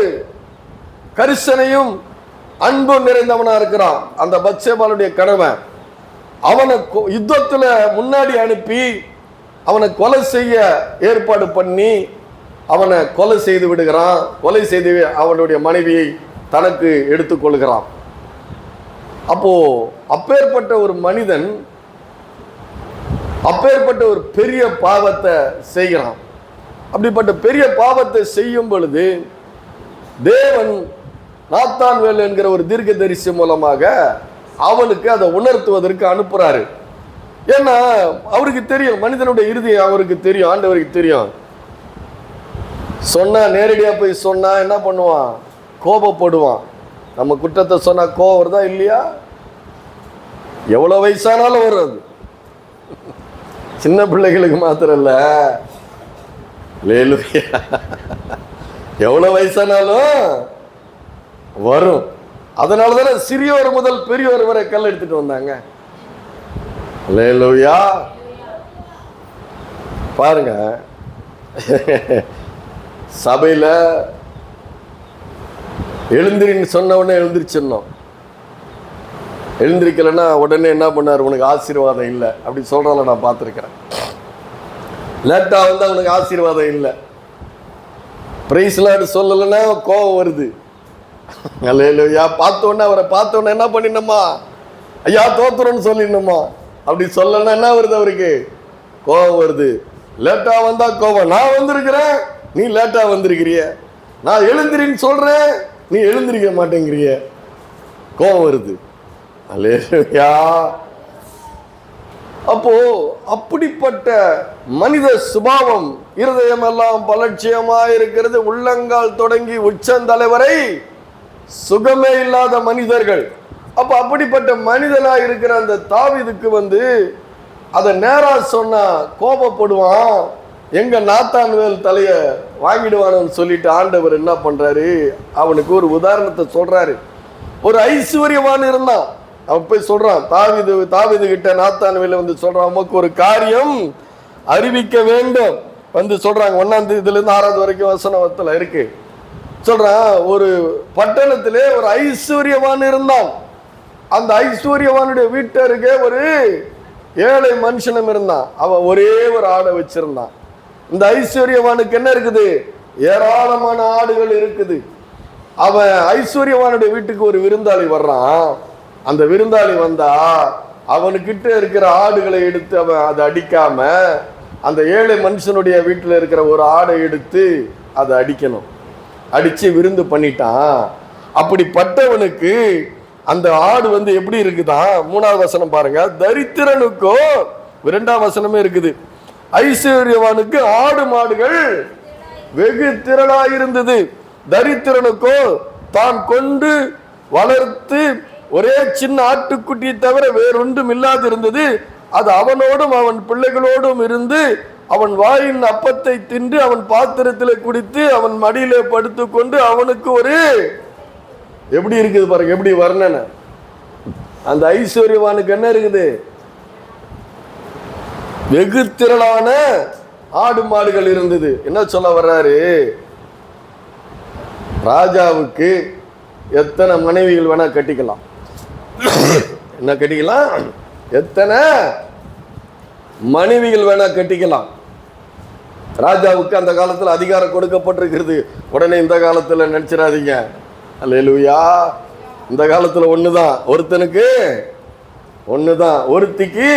கரிசனையும் அன்பு நிறைந்தவனா இருக்கிறான். அந்த பத்சேபாளுடைய கணவன் அவனை யுத்தத்தில் முன்னாடி அனுப்பி அவனை கொலை செய்ய ஏற்பாடு பண்ணி அவனை கொலை செய்து விடுகிறான். கொலை செய்து அவனுடைய மனைவியை தனக்கு எடுத்துக்கொள்கிறான். அப்போ அப்பேற்பட்ட ஒரு மனிதன் அப்பேற்பட்ட ஒரு பெரிய பாவத்தை செய்கிறான். அப்படிப்பட்ட பெரிய பாவத்தை செய்யும் பொழுது தேவன் நாத்தான்வேல் என்கிற ஒரு தீர்க்கதரிசி மூலமாக அவனுக்கு அதை உணர்த்துவதற்கு அனுப்புறாரு. ஏன்னா அவருக்கு தெரியும், மனிதனுடைய இறுதி அவருக்கு தெரியும், ஆண்டவருக்கு தெரியும். சொன்னா நேரடியா போய் சொன்னா என்ன பண்ணுவான்? கோபப்படுவான். நம்ம குற்றத்தை சொன்னா கோபம் வருதா இல்லையா? எவ்வளவு வயசானாலும் வரும். அது சின்ன பிள்ளைகளுக்கு மாத்திரம் இல்ல, எவ்வளவு வயசானாலும் வரும். அதனாலதானே சிறியோர் முதல் பெரியோர் வரை கல் எடுத்துட்டு வந்தாங்க. அல்லேலூயா. பாருங்க, சபையில எழுந்திரின்னு சொன்ன உடனே எழுந்திரிச்சிடணும். எழுந்திருக்கலைன்னா உடனே என்ன பண்ணார்? உனக்கு ஆசீர்வாதம் இல்லை அப்படி சொல்றால நான் பார்த்துருக்கிறேன். லேட்டா வந்து அவனுக்கு ஆசீர்வாதம் இல்லை. பிரைஸ்லாடு சொல்லலைன்னா கோபம் வருது. அல்லேலூயா. பார்த்தோன்னே அவரை பார்த்தோன்னே என்ன பண்ணிடணுமா? ஐயா தோத்துறோன்னு சொல்லிடணுமா? அப்படி சொல்லலைன்னா என்ன வருது? அவருக்கு கோபம் வருது. லேட்டா வந்தா கோபம். நான் வந்திருக்கிறேன், நீ லேட்டா வந்திருக்கிறிய. நான் எழுந்திரின்னு சொல்றேன், நீ எழுந்திருக்க மாட்டேங்கிறிய. கோபம் வருது. அல்லேலூயா. அப்போ அப்படிப்பட்ட மனித சுபாவம், இருதயம் எல்லாம் பலட்சியமாக இருக்கிறது, உள்ளங்கால் தொடங்கி உச்சந்தலைவரை சுகமே இல்லாத மனிதர்கள். அப்ப அப்படிப்பட்ட மனிதனா இருக்கிற அந்த தாவீதுக்கு வந்து அதை நேரா சொன்னா கோபப்படுவான். எங்க நாத்தான்வேல் தலைய வாங்கிடுவானு சொல்லிட்டு ஆண்டவர் என்ன பண்றாரு? அவனுக்கு ஒரு உதாரணத்தை சொல்றாரு. ஒரு ஐஸ்வர்யவான் இருந்தான். அவன் போய் சொல்றான், தாவீது கிட்ட நாத்தான்வேல் வந்து சொல்றான், உமக்கு ஒரு காரியம் அறிவிக்க வேண்டும் வந்து சொல்றாங்க. 1 இதுல இருந்து 6 வரைக்கும் வசனத்துல இருக்கு. சொல்றான், ஒரு பட்டணத்திலே ஒரு ஐஸ்வர்யவான் இருந்தான். அந்த ஐஸ்வர்யவானுடைய வீட்டருகே ஒரு ஏழை மனுஷனும் இருந்தான். அவன் ஒரே ஒரு ஆடை வச்சிருந்தான். இந்த ஐஸ்வர்யவானுக்கு என்ன இருக்குது? ஏராளமான ஆடுகள் இருக்குது. அவன் ஐஸ்வர்யவானுடைய வீட்டுக்கு ஒரு விருந்தாளி வர்றான். அந்த விருந்தாளி வந்தா அவனுக்கிட்ட இருக்கிற ஆடுகளை எடுத்து அவன் அதை அடிக்காம அந்த ஏழை மனுஷனுடைய வீட்டில் இருக்கிற ஒரு ஆடை எடுத்து அதை அடிக்கணும். அடிச்சு விருந்து பண்ணிட்டான். அப்படிப்பட்டவனுக்கு அந்த ஆடு வந்து எப்படி இருக்குதான்? 3வது வசனம் பாருங்க. தரித்திரனுக்கோ 2ஆம் வசனமே இருக்குது. ஐஸ்வர்யவானுக்கு ஆடு மாடுகள் வெகு திரளாயிருந்தது. தரித்திரனுக்கோ தான் கொண்டு வளர்த்து ஒரே சின்ன ஆட்டுக்குட்டியை தவிர வேறொன்றும் இல்லாது இருந்தது. அது அவனோடும் அவன் பிள்ளைகளோடும் இருந்து அவன் வாயின் அப்பத்தை தின்று அவன் பாத்திரத்தில் குடித்து அவன் மடியிலே படுத்து கொண்டு அவனுக்கு ஒரு எப்படி இருக்குது பாருங்க, எப்படி வர்ணனை. அந்த ஐஸ்வர்யவானுக்கு என்ன இருக்குது? வெகு திரளான ஆடு மாடுகள் இருந்தது. என்ன சொல்ல வர்றாரு? ராஜாவுக்கு எத்தனை மனைவிகள் வேணா கட்டிக்கலாம். என்ன கட்டிக்கலாம்? எத்தனை மனைவிகள் வேணா கட்டிக்கலாம். ராஜாவுக்கு அந்த காலத்தில் அதிகாரம் கொடுக்கப்பட்டிருக்கிறது. உடனே இந்த காலத்தில் நினைச்சிடாதீங்க. அல்லேலூயா. இந்த காலத்தில் ஒண்ணுதான், ஒருத்தனுக்கு ஒண்ணுதான், ஒருத்திக்கு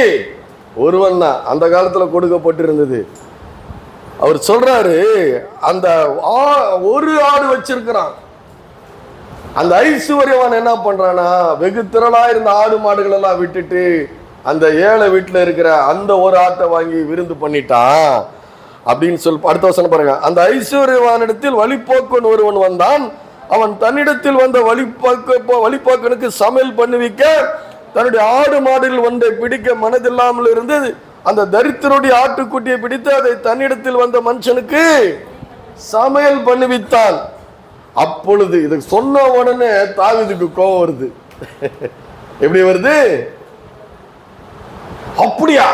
ஒருவன் தான். அந்த காலத்தில் கொடுக்கப்பட்டிருந்தது. அவர் சொல்றாரு, அந்த ஒரு ஆடு வச்சிருக்கிறான். அந்த ஐஸ்வர்யவான் என்ன பண்றானா, வெகு திரளா இருந்த ஆடு மாடுகள் எல்லாம் விட்டுட்டு அந்த ஏழை வீட்டுல இருக்கிற அந்த ஒரு ஆட்டை வாங்கி விருந்து பண்ணிட்டான் அப்படின்னு சொல்லி அடுத்த வசனம் பாருங்க. அந்த ஐஸ்வர்யவானிடத்தில் வழிபோக்கன் ஒருவன் வந்தான். அவன் தன்னிடத்தில் வந்த வழிபோக்கனுக்கு சமையல் பண்ணுவிக்க தன்னுடைய ஆடு மாடுகள் ஒன்றை பிடிக்க மனதில்லாமல் இருந்து அந்த தரித்திரனுடைய ஆட்டுக்குட்டியை பிடித்து அதை தன்னிடத்தில் வந்த மனுஷனுக்கு சமையல் பண்ணுவித்தான். அப்பொழுது இதை சொன்ன உடனே தாவீதுக்கு கோபம் வருது. எப்படி வருது? அப்படியா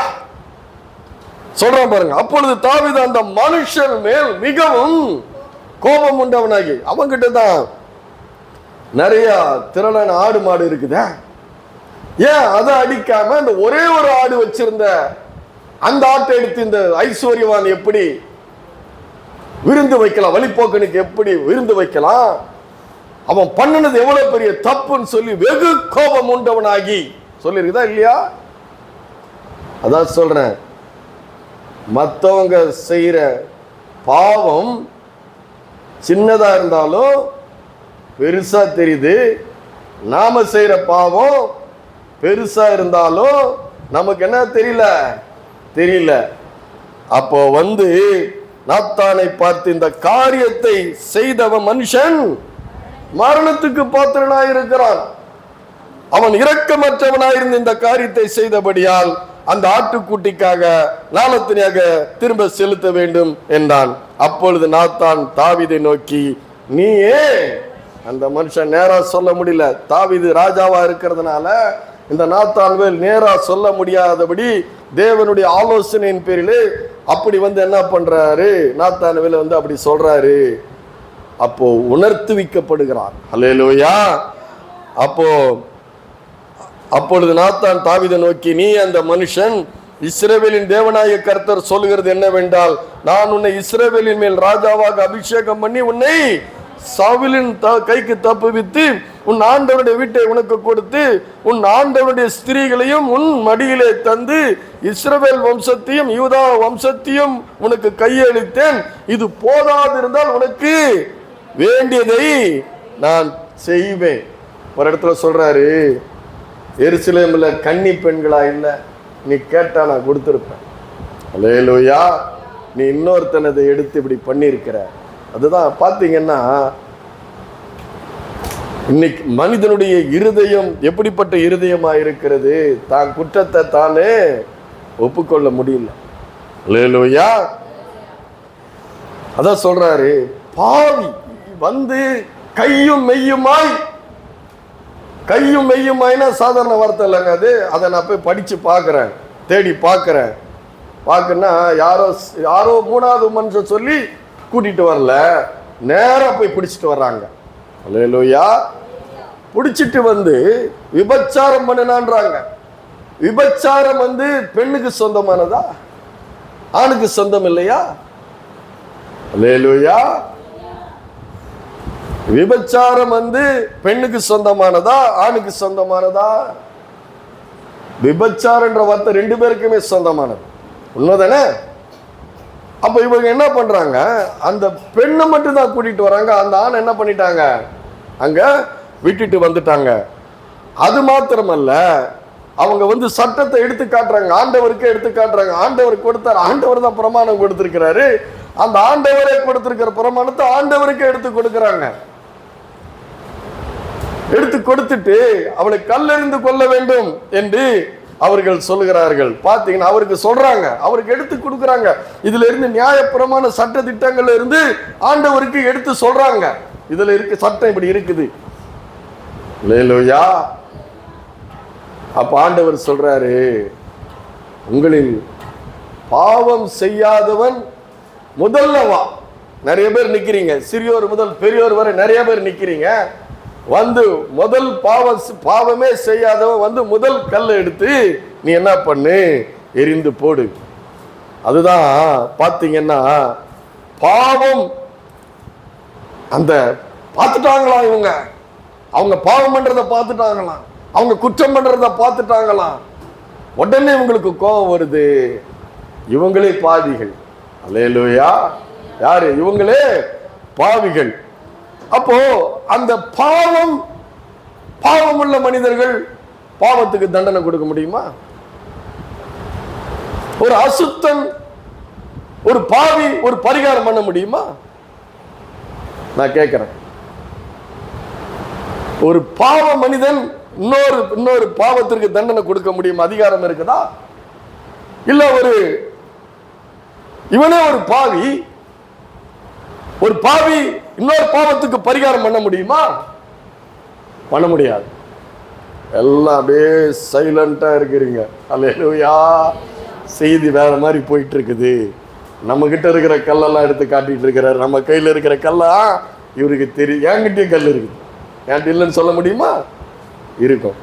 சொல்றான் பாருங்க. அப்பொழுது தாவீது அந்த மனுஷன் மேல் மிகவும் கோபம் உண்டவனாகி, அவங்கிட்ட தான் நிறைய திரளான ஆடு மாடு இருக்குதா, ஏன் அதை அடிக்காம அந்த ஒரே ஒரு ஆடு வச்சிருந்த அந்த ஆட்டை எடுத்து இந்த ஐஸ்வர்யவான் எப்படி விருந்து வைக்கலாம், வழிபோக்கனுக்கு எப்படி விருந்து வைக்கலாம், அவன் பண்ணினது எவ்வளவு பெரிய தப்புன்னு சொல்லி வெகு கோபம் உண்டவனாகி சொல்லிருக்குதா இல்லையா? அதான் சொல்றேன், மற்றவங்க செய்யற பாவம் சின்னதா இருந்தாலும் பெருசா தெரியுது, நாம செய்யற பாவம் பெருசா இருந்தாலும் நமக்கு என்ன தெரியல. அப்போ நாத்தானை பார்த்து, இந்த காரியத்தை செய்தவன் மனுஷன் மரணத்துக்கு பாத்திரனாய் இருக்கிறான், அவன் இரக்கமற்றவனாயிருந்து இந்த காரியத்தை செய்தபடியால் அந்த ஆட்டுக்குட்டிக்காக நாளத்தினாக திரும்ப செலுத்த வேண்டும் என்றான். அப்பொழுது நாத்தான் தாவீதை நோக்கி, நீயே அந்த மனுஷன் நேரா சொல்ல முடியல, தாவீது ராஜாவா இருக்கிறதுனால இந்த நாத்தான் நேரா சொல்ல முடியாதபடி தேவனுடைய ஆலோசனையின் பேரில் அப்படி என்ன பண்றாரு, நாத்தான் அப்படி சொல்றாரு. அப்போ உணர்த்துவிக்கப்படுகிறார். அல்லேலூயா. அப்பொழுது நாத்தான் தாவீதை நோக்கி, நீ அந்த மனுஷன் இஸ்ரவேலின் தேவனாய கர்த்தர் சொல்லுகிறது என்னவென்றால், நான் உன்னை இஸ்ரவேலின் மேல் ராஜாவாக அபிஷேகம் பண்ணி உன்னை சவுலின் கைக்கு தப்புவித்து உன் ஆண்டவருடைய வீட்டை உனக்கு கொடுத்து உன் ஆண்டவருடைய ஸ்திரீகளையும் உன் மடியிலே தந்து இஸ்ரவேல் வம்சத்தையும் யூதா வம்சத்தையும் உனக்கு கையளித்தேன். இது போதாதிருந்தால் உனக்கு வேண்டியதை நான் செய்வேன். ஒரு இடத்துல சொல்றாரு, எருசலேம்ல கன்னி பெண்களா இல்ல, நீ கேட்டா நான் கொடுத்திருப்பேன். அல்லேலூயா. நீ இன்னொருத்தனதை எடுத்து இப்படி பண்ணியிருக்கிற. அதுதான் பாத்தீங்கன்னா இன்னைக்கு மனிதனுடைய இருதயம் எப்படிப்பட்ட இருதயமா இருக்கிறது, தான் குற்றத்தை தானே ஒப்புக்கொள்ள முடியல. அல்லேலூயா. அதான் சொல்றாரு, பாவி கையும் மெய்யுமாய்னா சாதாரண வார்த்தை இல்லைங்க அது. அதை நான் போய் படிச்சு பார்க்கிறேன், தேடி பார்க்கறேன்னா யாரோ மூணாவது மனுஷன் சொல்லி கூட்டிட்டு வரல, நேரா போய் பிடிச்சிட்டு வர்றாங்க. அல்லேலூயா. பிடிச்சிட்டு விபச்சாரம் பண்ணினான்றாங்க. விபச்சாரம் பெண்ணுக்கு சொந்தமானதா, ஆணுக்கு சொந்தம் இல்லையா? அல்லேலூயா. விபச்சாரம் பெண்ணுக்கு சொந்தமானதா, ஆணுக்கு சொந்தமானதா? விபச்சாரன்ற வார்த்தை ரெண்டு பேருக்குமே சொந்தமானது. உண்மைதானே? அப்ப இவங்க என்ன பண்றாங்க, அந்த பெண்ணை மட்டும் தான் கூட்டிட்டு வராங்க, அந்த ஆண் என்ன பண்ணிட்டாங்க, அங்க விட்டுட்டு வந்துட்டாங்க. அது மாத்திரமல்ல, அவங்க சட்டத்தை எடுத்து காட்டுறாங்க, ஆண்டவருக்கு எடுத்து காட்டுறாங்க. ஆண்டவர் கொடுத்தார், ஆண்டவர் தான் பிரமாணம் கொடுத்திருக்கிறாரு, அந்த ஆண்டவரே கொடுத்திருக்கிற பிரமாணத்தை ஆண்டவருக்கு எடுத்து கொடுக்கிறாங்க. எடுத்து கொடுத்துட்டு அவளை கல்லெறிந்து கொள்ள வேண்டும் என்று அவர்கள் சொல்லுகிறார்கள். பாத்தீங்கன்னா அவருக்கு சொல்றாங்க, அவருக்கு எடுத்து கொடுக்குறாங்க. இதுல இருந்து நியாயப்பிரமாண சட்ட திட்டங்கள்ல இருந்து ஆண்டவருக்கு எடுத்து சொல்றாங்க, இதுல இருக்கு சட்டம் இப்படி இருக்குது. அல்லேலூயா. அப்ப ஆண்டவர் சொல்றாரு, உங்களில் பாவம் செய்யாதவன் முதல்ல வா. நிறைய பேர் நிக்கிறீங்க, சிறியோர் முதல் பெரியோர் வரை நிறைய பேர் நிக்கிறீங்க. வந்து முதல் பாவமே செய்யாதவன் வந்து முதல் கல்லை எடுத்து நீ என்ன பண்ணு, எரிந்து போடு. அதுதான் பார்த்தீங்கன்னா பாவம். அந்த பார்த்துட்டாங்களாம் இவங்க, அவங்க பாவம் பண்றதை பார்த்துட்டாங்களாம், அவங்க குற்றம் பண்றதை பார்த்துட்டாங்களாம். உடனே இவங்களுக்கு கோபம் வருது. இவங்களே பாவிகள். அல்லேலூயா. யாரு இவங்களே? பாவிகள். அப்போ அந்த பாவம் உள்ள மனிதர்கள் பாவத்துக்கு தண்டனை கொடுக்க முடியுமா? ஒரு அசுத்தன், ஒரு பாவி ஒரு பரிகாரம் பண்ண முடியுமா? நான் கேட்கிறேன். ஒரு பாவ மனிதன் இன்னொரு பாவத்திற்கு தண்டனை கொடுக்க முடியுமா? அதிகாரம் இருக்குதா? இல்ல இவனே ஒரு பாவி இன்னொரு பாவத்துக்கு பரிகாரம் பண்ண முடியுமா? பண்ண முடியாது. எல்லாம் அப்படியே சைலண்டா இருக்கிறீங்க. அல்லேலூயா. செய்தி வேற மாதிரி போயிட்டு இருக்குது. நம்ம கிட்ட இருக்கிற கல்லெல்லாம் எடுத்து காட்டிட்டு இருக்கிறாரு. நம்ம கையில இருக்கிற கல்லா இவருக்கு தெரியும். என்கிட்டயும் கல் இருக்குது, என்கிட்ட இல்லைன்னு சொல்ல முடியுமா? இருக்கும்.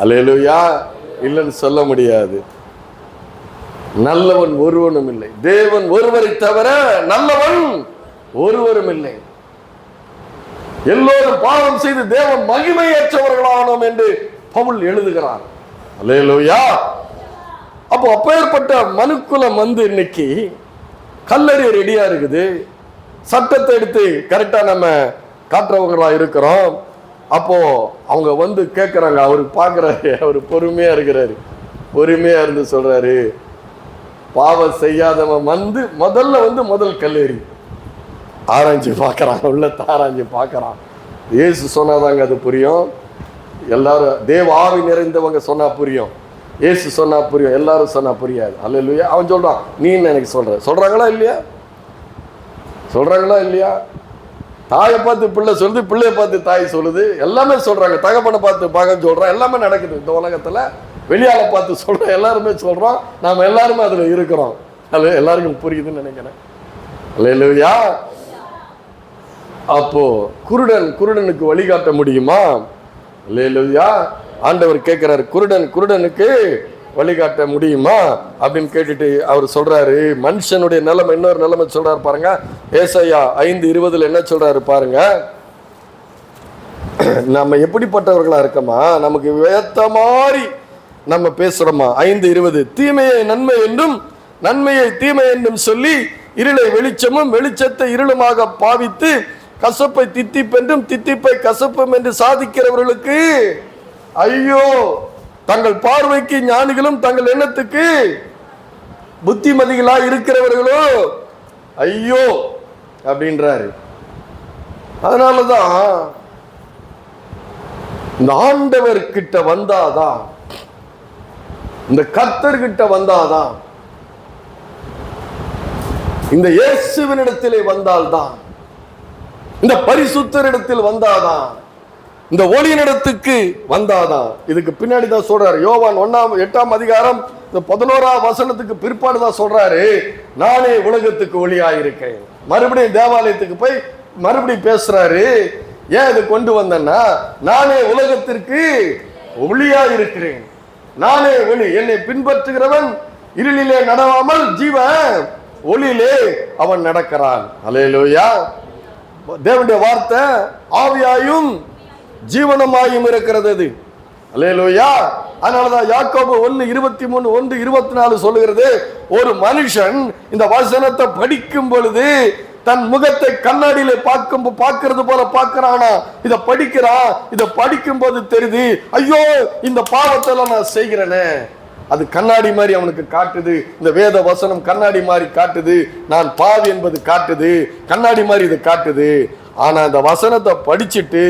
அல்லேலூயா. இல்லைன்னு சொல்ல முடியாது. நல்லவன் ஒருவனும் இல்லை, தேவன் ஒருவரை தவிர நல்லவன் ஒருவரும் இல்லை. எல்லோரும் பாவம் செய்து தேவன் மகிமையற்றவர்களானோம் என்று பவுல் எழுதுகிறார். அல்லேலூயா. அப்போ அப்பேற்பட்ட மனுக்குலம் வந்து இன்னைக்கு கல்லறிய ரெடியா இருக்குது. சட்டத்தை எடுத்து கரெக்டா நம்ம காட்டுறவங்களா இருக்கிறோம். அப்போ அவங்க வந்து கேட்கிறாங்க. அவரு பார்க்கிறாரு, அவரு பொறுமையா இருக்கிறாரு. பொறுமையா இருந்து சொல்றாரு, பாவம் செய்யாதவன் வந்து முதல் கல்லெறி. ஆராய்ச்சி பார்க்கறான், உள்ளத்தை ஆராய்ச்சி பார்க்கறான். இயேசு சொன்னாதாங்க அது புரியும். எல்லாரும் தேவ ஆவி நிறைந்தவங்க சொன்னா புரியும், இயேசு சொன்னா புரியும், எல்லாரும் சொன்னா புரியாது. அல்லேலூயா. அவன் சொல்றான், நீ எனக்கு சொல்றாங்களா இல்லையா? தாயை பார்த்து பிள்ளை சொல்லுது, பிள்ளைய பார்த்து தாய் சொல்லுது, எல்லாமே சொல்றாங்க. தகப்பனை பார்த்து மகன் சொல்றான். எல்லாமே நடக்குது இந்த உலகத்துல. வெளியால பார்த்து சொல்றோம், எல்லாருமே சொல்றோம். நாம எல்லாருமே அதுல இருக்கிறோம். அது எல்லாருக்கும் புரியுதுன்னு நினைக்கிறேன். அல்லேலூயா. அப்போ குருடனுக்கு வழிகாட்ட முடியுமா? அல்லேலூயா. ஆண்டவர் கேட்கிறாரு, குருடனுக்கு வழிகாட்ட முடியுமா அப்படின்னு கேட்டுட்டு அவர் சொல்றாரு, மனுஷனுடைய நிலைமை இன்னொரு நிலைமை சொல்றாரு பாருங்க. ஏசாயா 5:20 என்ன சொல்றாரு பாருங்க. நம்ம எப்படிப்பட்டவர்களா இருக்கோமா? நமக்கு ஏத்த மாதிரி நம்ம பேசுறோமா? 5:20 தீமையை நன்மை என்றும் நன்மையை தீமை என்றும் சொல்லி இருளை வெளிச்சமும் வெளிச்சத்தை இருளுமாக பாவித்து கசப்பை தித்திப்பென்றும் தித்திப்பை கசப்பும் என்று சாதிக்கிறவர்களுக்கு ஐயோ. தங்கள் பார்வைக்கு ஞானிகளும் தங்கள் எண்ணத்துக்கு புத்திமதிகளா இருக்கிறவர்களோ ஐயோ அப்படின்றாரு. அதனாலதான் இந்த ஆண்டவர் கிட்ட வந்தாதான், இந்த கர்த்தர்கிட்ட வந்தாதான், இந்த இயேசுவினிடத்திலே வந்தால்தான், இந்த பரிசுத்தரிடத்தில் வந்தாதான், இந்த ஒளியினிடத்துக்கு வந்தாதான். இதுக்கு பின்னாடி தான் சொல்றாரு. யோவான் 8ஆம் அதிகாரம் 11ஆம் வசனத்துக்கு பிற்பாடு தான் சொல்றாரு, நானே உலகத்துக்கு ஒளியாயிருக்கேன். மறுபடியும் தேவாலயத்துக்கு போய் மறுபடியும் பேசுறாரு. ஏன் இது கொண்டு வந்தேன்னா, நானே உலகத்திற்கு ஒளியாயிருக்கிறேன், நானே ஒளி. என்னை பின்பற்றுகிறவன் இருளிலே நடவாமல் ஜீவ ஒளியிலே அவன் நடக்கிறான். அல்லேலூயா. தேவனுடைய வார்த்தை ஆவியாயும் ஜீவனமாயும் இருக்கிறது அது. அல்லேலூயா. அதனாலதான் யாக்கோபு 1:23 1:24 சொல்லுகிறது, ஒரு மனுஷன் இந்த வசனத்தை படிக்கும் பொழுது தன் முகத்தை கண்ணாடியில பார்க்கிறது போல பார்க்கிறானா? இதை படிக்கிறான், இதை படிக்கும் போது தெரியுது, ஐயோ இந்த பாவத்தை நான் செய்கிறேனே. அது கண்ணாடி மாதிரி அவனுக்கு காட்டுது. இந்த வேத வசனம் கண்ணாடி மாதிரி காட்டுது. நான் பாவி என்பது காட்டுது, கண்ணாடி மாதிரி இது காட்டுது. ஆனா இந்த வசனத்தை படிச்சுட்டு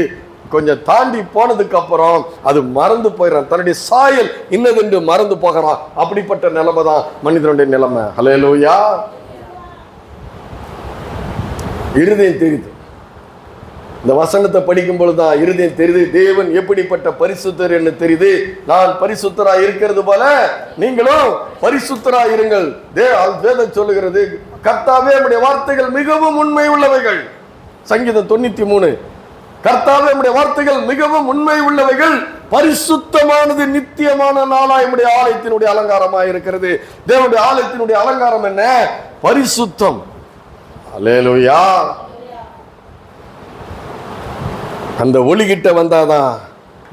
கொஞ்சம் தாண்டி போனதுக்கு அப்புறம் அது மறந்து போயிடறான். தன்னுடைய சாயல் இன்னதென்று மறந்து போகிறான். அப்படிப்பட்ட நிலைமை தான் மனிதனுடைய நிலைமை. ஹல்லேலூயா. இருதயம் தெரியுது, இந்த வசனத்தை படிக்கும் பொழுதுதான் இருதயம் தெரியுது, தேவன் எப்படிப்பட்ட பரிசுத்தர் என்று தெரியுது. நான் பரிசுத்தராய் இருக்கிறது போல நீங்களும் பரிசுத்தராய் இருங்கள். வேதம் சொல்லுகிறது, கர்த்தாவே நம்முடைய வார்த்தைகள் மிகவும் உண்மை உள்ளவைகள். சங்கீதம் 93. கர்த்தாவே நம்முடைய வார்த்தைகள் மிகவும் உண்மை உள்ளவைகள், பரிசுத்தமானது நித்தியமான நாளாய் நம்முடைய ஆலயத்தினுடைய அலங்காரமாய் இருக்கிறது. தேவனுடைய ஆலயத்தினுடைய அலங்காரம் என்ன? பரிசுத்தம். அல்லேலூயா. அந்த ஒளிகிட்ட வந்தாதான்,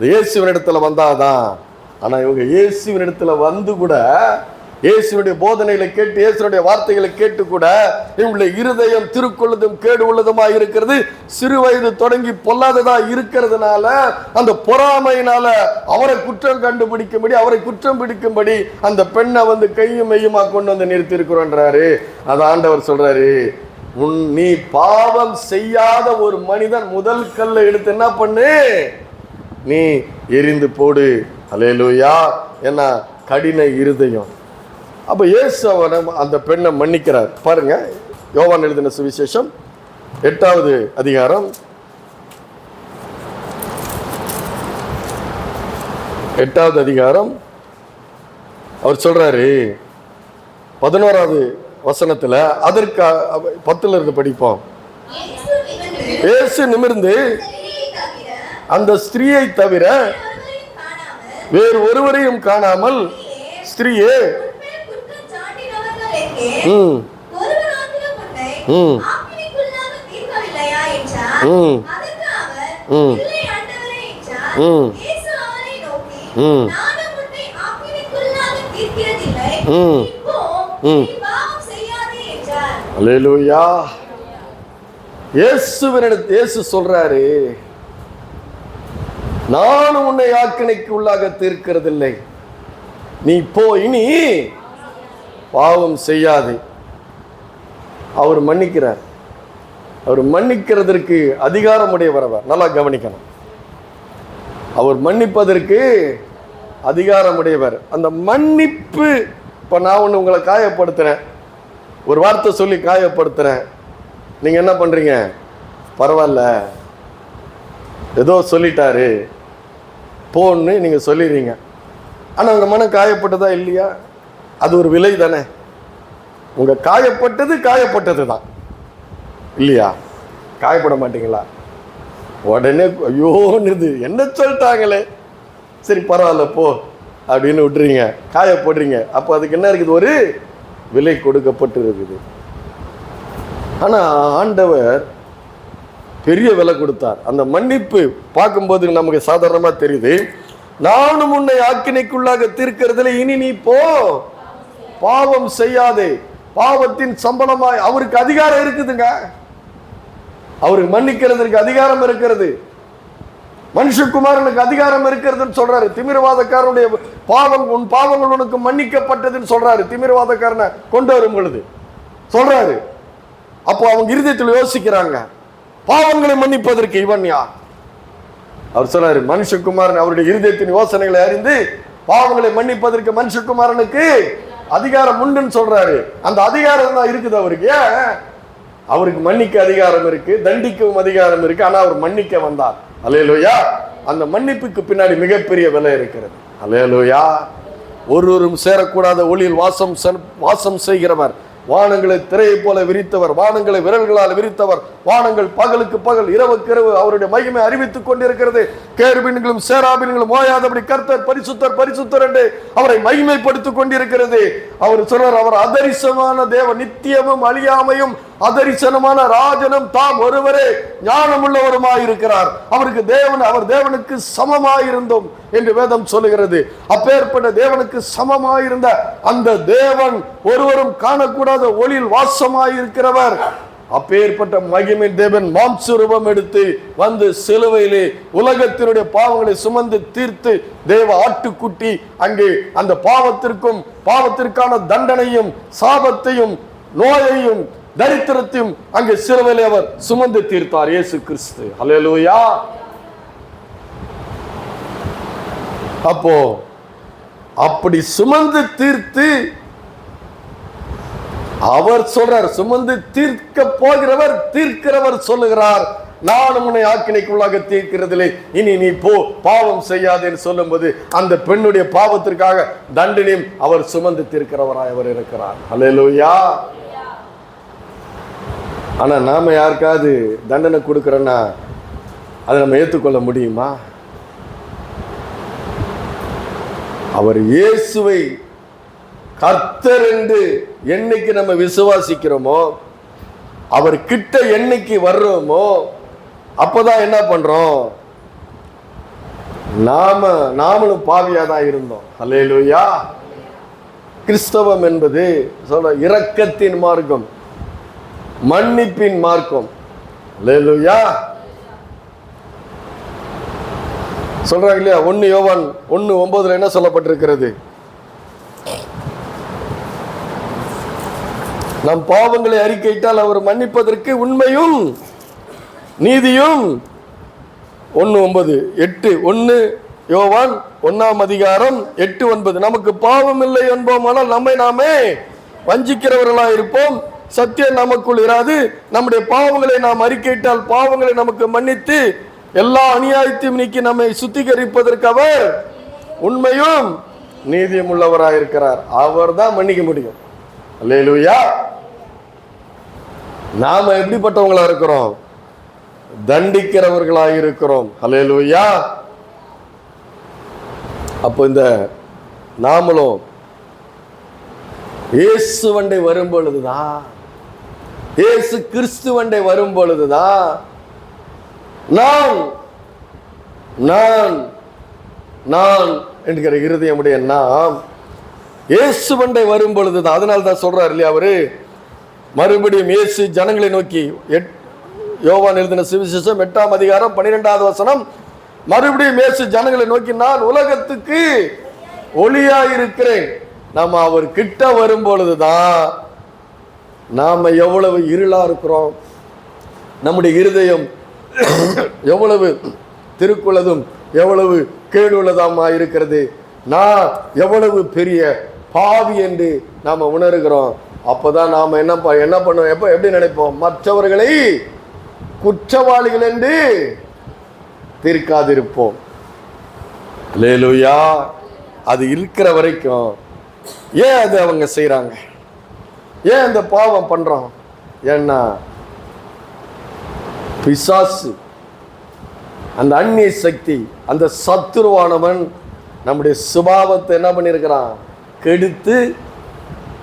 இயேசுவினிடத்துல வந்தாதான். ஆனா இவங்க இயேசுவினிடத்துல வந்து கூட, இயேசுனுடைய போதனைகளை கேட்டு, இயேசுனுடைய வார்த்தைகளை கேட்டு கூட இவங்களுடைய இருதயம் திருக்குள்ளதும் கேடு உள்ளதுமா இருக்கிறது. சிறு வயது தொடங்கி பொல்லாததா இருக்கிறதுனால, அந்த பொறாமையினால அவரை குற்றம் கண்டுபிடிக்கும்படி, அவரை குற்றம் பிடிக்கும்படி அந்த பெண்ணை வந்து கையும் மெய்யுமா கொண்டு வந்து நிறுத்தி இருக்கிறோன்றாரு. அது ஆண்டவர் சொல்றாரு, நீ பாவம் செய்யாத ஒரு மனிதன் முதல் கல்லை எடுத்து என்ன பண்ணு, நீ எரிந்து போடு. அல்லேலூயா. என்ன கடின இருதயம். அப்ப இயேசு அவனை, அந்த பெண்ணை மன்னிக்கிறார். பாருங்க, யோவான் எழுதின சுவிசேஷம் 8வது அதிகாரம் 8வது அதிகாரம் அவர் சொல்றாரு 11வது வசனத்துல, அதற்கு 10ல இருந்து படிப்போம். இயேசு நிமிர்ந்து அந்த ஸ்திரீயை தவிர வேறு ஒருவரையும் காணாமல், ஸ்திரீயே, அல்லேலூயா. இயேசு சொல்றாரு, நானும் உன்னை ஆக்கினைக்கு உள்ளாக தீர்க்கிறதில்லை, நீ போ, இனி பாவம் செய்யாது. அவர் மன்னிக்கிறார். அவர் மன்னிக்கிறதற்கு அதிகாரமுடையவர். அவர் நல்லா கவனிக்கணும், அவர் மன்னிப்பதற்கு அதிகாரமுடையவர். அந்த மன்னிப்பு, இப்ப நான் ஒன்று உங்களை காயப்படுத்துறேன், ஒரு வார்த்தை சொல்லி காயப்படுத்துறேன், நீங்க என்ன பண்றீங்க? பரவாயில்ல, ஏதோ சொல்லிட்டாரு போன்னு நீங்க சொல்லிடுறீங்க. ஆனா உங்க மனம் காயப்பட்டதா இல்லையா? அது ஒரு விலை தானே. உங்க காயப்பட்டது தான் இல்லையா? காயப்பட மாட்டீங்களா? உடனே ஐயோன்னு என்ன சொல்லிட்டாங்களே, சரி பரவாயில்ல போ அப்படின்னு விட்டுறீங்க, காயப்படுறீங்க. அப்போ அதுக்கு என்ன இருக்குது? ஒரு விலை கொடுக்கப்பட்டு இருக்குது. ஆனா ஆண்டவர் பெரிய விலை கொடுத்தார். அந்த மன்னிப்பு பார்க்கும்போது நமக்கு சாதாரணமா தெரியுது. நானும் உன்னை ஆக்கினைக்குள்ளாக தீர்க்கிறதுல, இனி நீ போ, பாவம் செய்யாதே. பாவத்தின் சம்பளமாய் அவருக்கு அதிகாரம் இருக்குதுங்க. அவருக்கு மன்னிக்கிறதுக்கு அதிகாரம் இருக்கிறது. மனுஷகுமாரனுக்கு அதிகாரம் இருக்கிறதுன்னு சொல்றாரு. திமிரவாதக்காரனுடைய பாவம், உன் பாவங்கள் உனக்கு மன்னிக்கப்பட்டதுன்னு சொல்றாரு. திமிரவாதக்காரனை கொண்டு வரும் பொழுது சொல்றாரு. அப்போ அவங்க இருதயத்தில் யோசிக்கிறாங்க, பாவங்களை மன்னிப்பதற்கு இவன் யார்? அவர் சொல்றாரு, மனுஷகுமாரன் அவருடைய இருதயத்தின் யோசனைகளை அறிந்து பாவங்களை மன்னிப்பதற்கு மனுஷகுமாரனுக்கு அதிகாரம் உண்டுன்னு சொல்றாரு. அந்த அதிகாரம் தான் இருக்குது அவருக்கு. ஏன்? அவருக்கு மன்னிக்க அதிகாரம் இருக்கு, தண்டிக்கவும் அதிகாரம் இருக்கு. ஆனா அவர் மன்னிக்க வந்தார். அல்லேலூயா. அந்த மன்னிப்புக்கு பின்னாடி மிகப்பெரிய விலை இருக்கிறது. அல்லேலூயா. ஒருவரும் சேரக்கூடாத ஒளியில் வாசம் செய்கிறவர், வானங்களை திரையை போல விரித்தவர், வானங்களை விரல்களால் விரித்தவர், வானங்கள் பகலுக்கு பகல் இரவுக்கு இரவு அவருடைய மகிமை அறிவித்துக் கொண்டிருக்கிறது. கேருபீன்களும் சேராபீன்களும் ஓயாதபடி கர்த்தர் பரிசுத்தர் பரிசுத்தர் என்று அவரை மகிமைப்படுத்திக் கொண்டிருக்கிறது. அவர் சொல்றார், அவர் அதரிசனமான தேவன், நித்தியமும் அழியாமையும் அதரிசனமான ராஜனும் தாம் ஒருவரே ஞானமுள்ளவருமாயிருக்கிறார். அவருக்கு அவர் தேவனுக்கு சமமாயிருந்தோம் என்று வேதம் சொல்லுகிறது. அப்பேற்பட்ட தேவனுக்கு சமமாயிருந்த அந்த தேவன் ஒருவரும் காணக்கூடாத ஒளியில் வாசமாயிருக்கிறவர். அப்பேற்பட்ட மகிமை தேவன் மாம்சரூபம் எடுத்து வந்து சிலுவையிலே உலகத்தினுடைய பாவங்களை சுமந்து தீர்த்து தேவ ஆட்டுக்குட்டி அங்கே அந்த பாவத்திற்கான தண்டனையும் சாபத்தையும் நோயையும் தரித்திரத்தையும் அங்கே சிலுவையிலே அவர் சுமந்து தீர்த்தார். இயேசு கிறிஸ்து. அல்லேலூயா. அப்போ அப்படி சுமந்து தீர்த்து அவர் சொல்றார், சுமந்து தீர்க்க போகிறவர் தீர்க்கிறவர் சொல்லுகிறார், நான் உன்னை ஆக்கினைக்குள்ளாக தீர்க்கிறதில்லை, இனி நீ போ, பாவம் செய்யாதேன்னு சொல்லும்போது அந்த பெண்ணுடைய பாவத்திற்காக தண்டனையும் அவர் சுமந்து தீர்க்கிறவராய் அவர் இருக்கிறார். அல்லேலூயா. ஆனா நாம யாருக்காவது தண்டனை கொடுக்கிறோன்னா அதை நம்ம ஏற்றுக்கொள்ள முடியுமா? அவர் இயேசுவை கர்த்தர் என்று என்னைக்கு நம்ம விசுவாசிக்கிறோமோ, அவர் கிட்ட என்னைக்கு வர்றோமோ, அப்பதான் என்ன பண்றோம்? நாமளும் பாவியா தான் இருந்தோம். அல்லேலூயா. கிறிஸ்தவம் என்பது சொல்ற இரக்கத்தின் மார்க்கம், மன்னிப்பின் மார்க்கம். அல்லேலூயா. சொல்றாங்க இல்லையா, 1 யோவான் 1:9 என்ன சொல்லப்பட்டிருக்கிறது? நம் பாவங்களை அறிக்கையிட்டால் அவர் மன்னிப்பதற்கு உண்மையும் நீதியும். 1:9 1 யோவான் 1:8-9. நமக்கு பாவம் இல்லை என்போமானால் நம்மை நாமே வஞ்சிக்கிறவர்களாக இருப்போம், சத்தியம் நமக்குள் இராது. நம்முடைய பாவங்களை நாம் அறிக்கையிட்டால் பாவங்களை நமக்கு மன்னித்து எல்லா அநியாயத்தையும் நீக்கி நம்மை சுத்திகரிப்பதற்கு அவர் உண்மையும் நீதியும் உள்ளவராக இருக்கிறார். அவர் தான் மன்னிக்க முடியும். அல்லேலூயா. நாம எப்படிப்பட்டவங்களா இருக்கிறோம்? தண்டிக்கிறவர்களாக இருக்கிறோம். அல்லேலூயா. அப்போ இந்த நாமளும் இயேசு வண்டை வரும் பொழுதுதான், இயேசு கிறிஸ்து வண்டை வரும் பொழுதுதான் நான் நான் நான் என்கிற இருதயமுடைய நாம் இயேசு வண்டை வரும் பொழுதுதான். அதனால தான் சொல்றாரு இல்லையா அவரு, மறுபடியும் இயேசு ஜனங்களை நோக்கி, யோவான் எழுதின சுவிசேஷம் 8:12 மறுபடியும் இயேசு ஜனங்களை நோக்கி, நான் உலகத்துக்கு ஒளியாயிருக்கிறேன். நம்ம அவர் கிட்ட வரும் பொழுதுதான் நாம எவ்வளவு இருளா இருக்கிறோம், நம்முடைய இருதயம் எவ்வளவு திருக்குள்ளதும் எவ்வளவு கேடுள்ளதாமா இருக்கிறது, நான் எவ்வளவு பெரிய பாவி என்று நாம உணர்கிறோம். அப்பதான் நாம என்ன பண்ணுவோம்? எப்படி நினைப்போம்? மற்றவர்களை குற்றவாளிகள் என்று தீர்க்காதிருப்போம். அல்லேலூயா. அது இருக்கிற வரைக்கும் ஏன் அது அவங்க செய்யறாங்க? ஏன் அந்த பாவம் பண்றோம்? ஏன்னா பிசாசு, அந்த அந்நிய சக்தி, அந்த சத்துருவானவன் நம்முடைய சுபாவத்தை என்ன பண்ணியிருக்கிறான்? கெடுத்து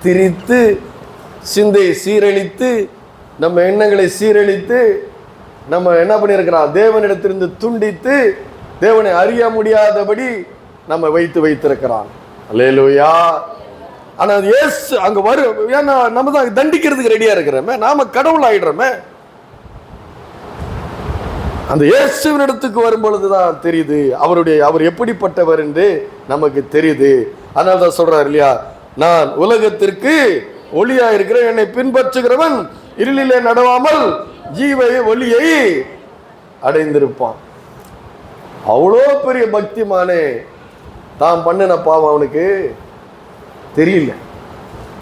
திரித்து சிந்தையை சீரழித்து நம்ம எண்ணங்களை சீரழித்து நம்ம என்ன பண்ணியிருக்கிறான்? தேவனிடத்திலிருந்து துண்டித்து தேவனை அறிய முடியாதபடி நம்ம வைத்திருக்கிறான். அல்லேலூயா. ஆனா இயேசு அங்க வரும். ஏன்னா நம்ம தான் தண்டிக்கிறதுக்கு ரெடியா இருக்கிறோமே, நாம கடவுள் ஆயிடுறோமே. அந்த இயேசுவின் இடத்துக்கு வரும் பொழுதுதான் தெரியுது அவர் எப்படிப்பட்டவர் என்று நமக்கு தெரியுது. அதனால தான் சொல்றாரு இல்லையா, நான் உலகத்திற்கு ஒளியா இருக்கிறேன், என்னை பின்பற்றுகிறவன் இருளிலே நடவாமல் ஜீவ ஒளியை அடைந்திருப்பான். அவ்வளோ பெரிய பக்திமானே, தான் பண்ணின பாவம் அவனுக்கு தெரியல.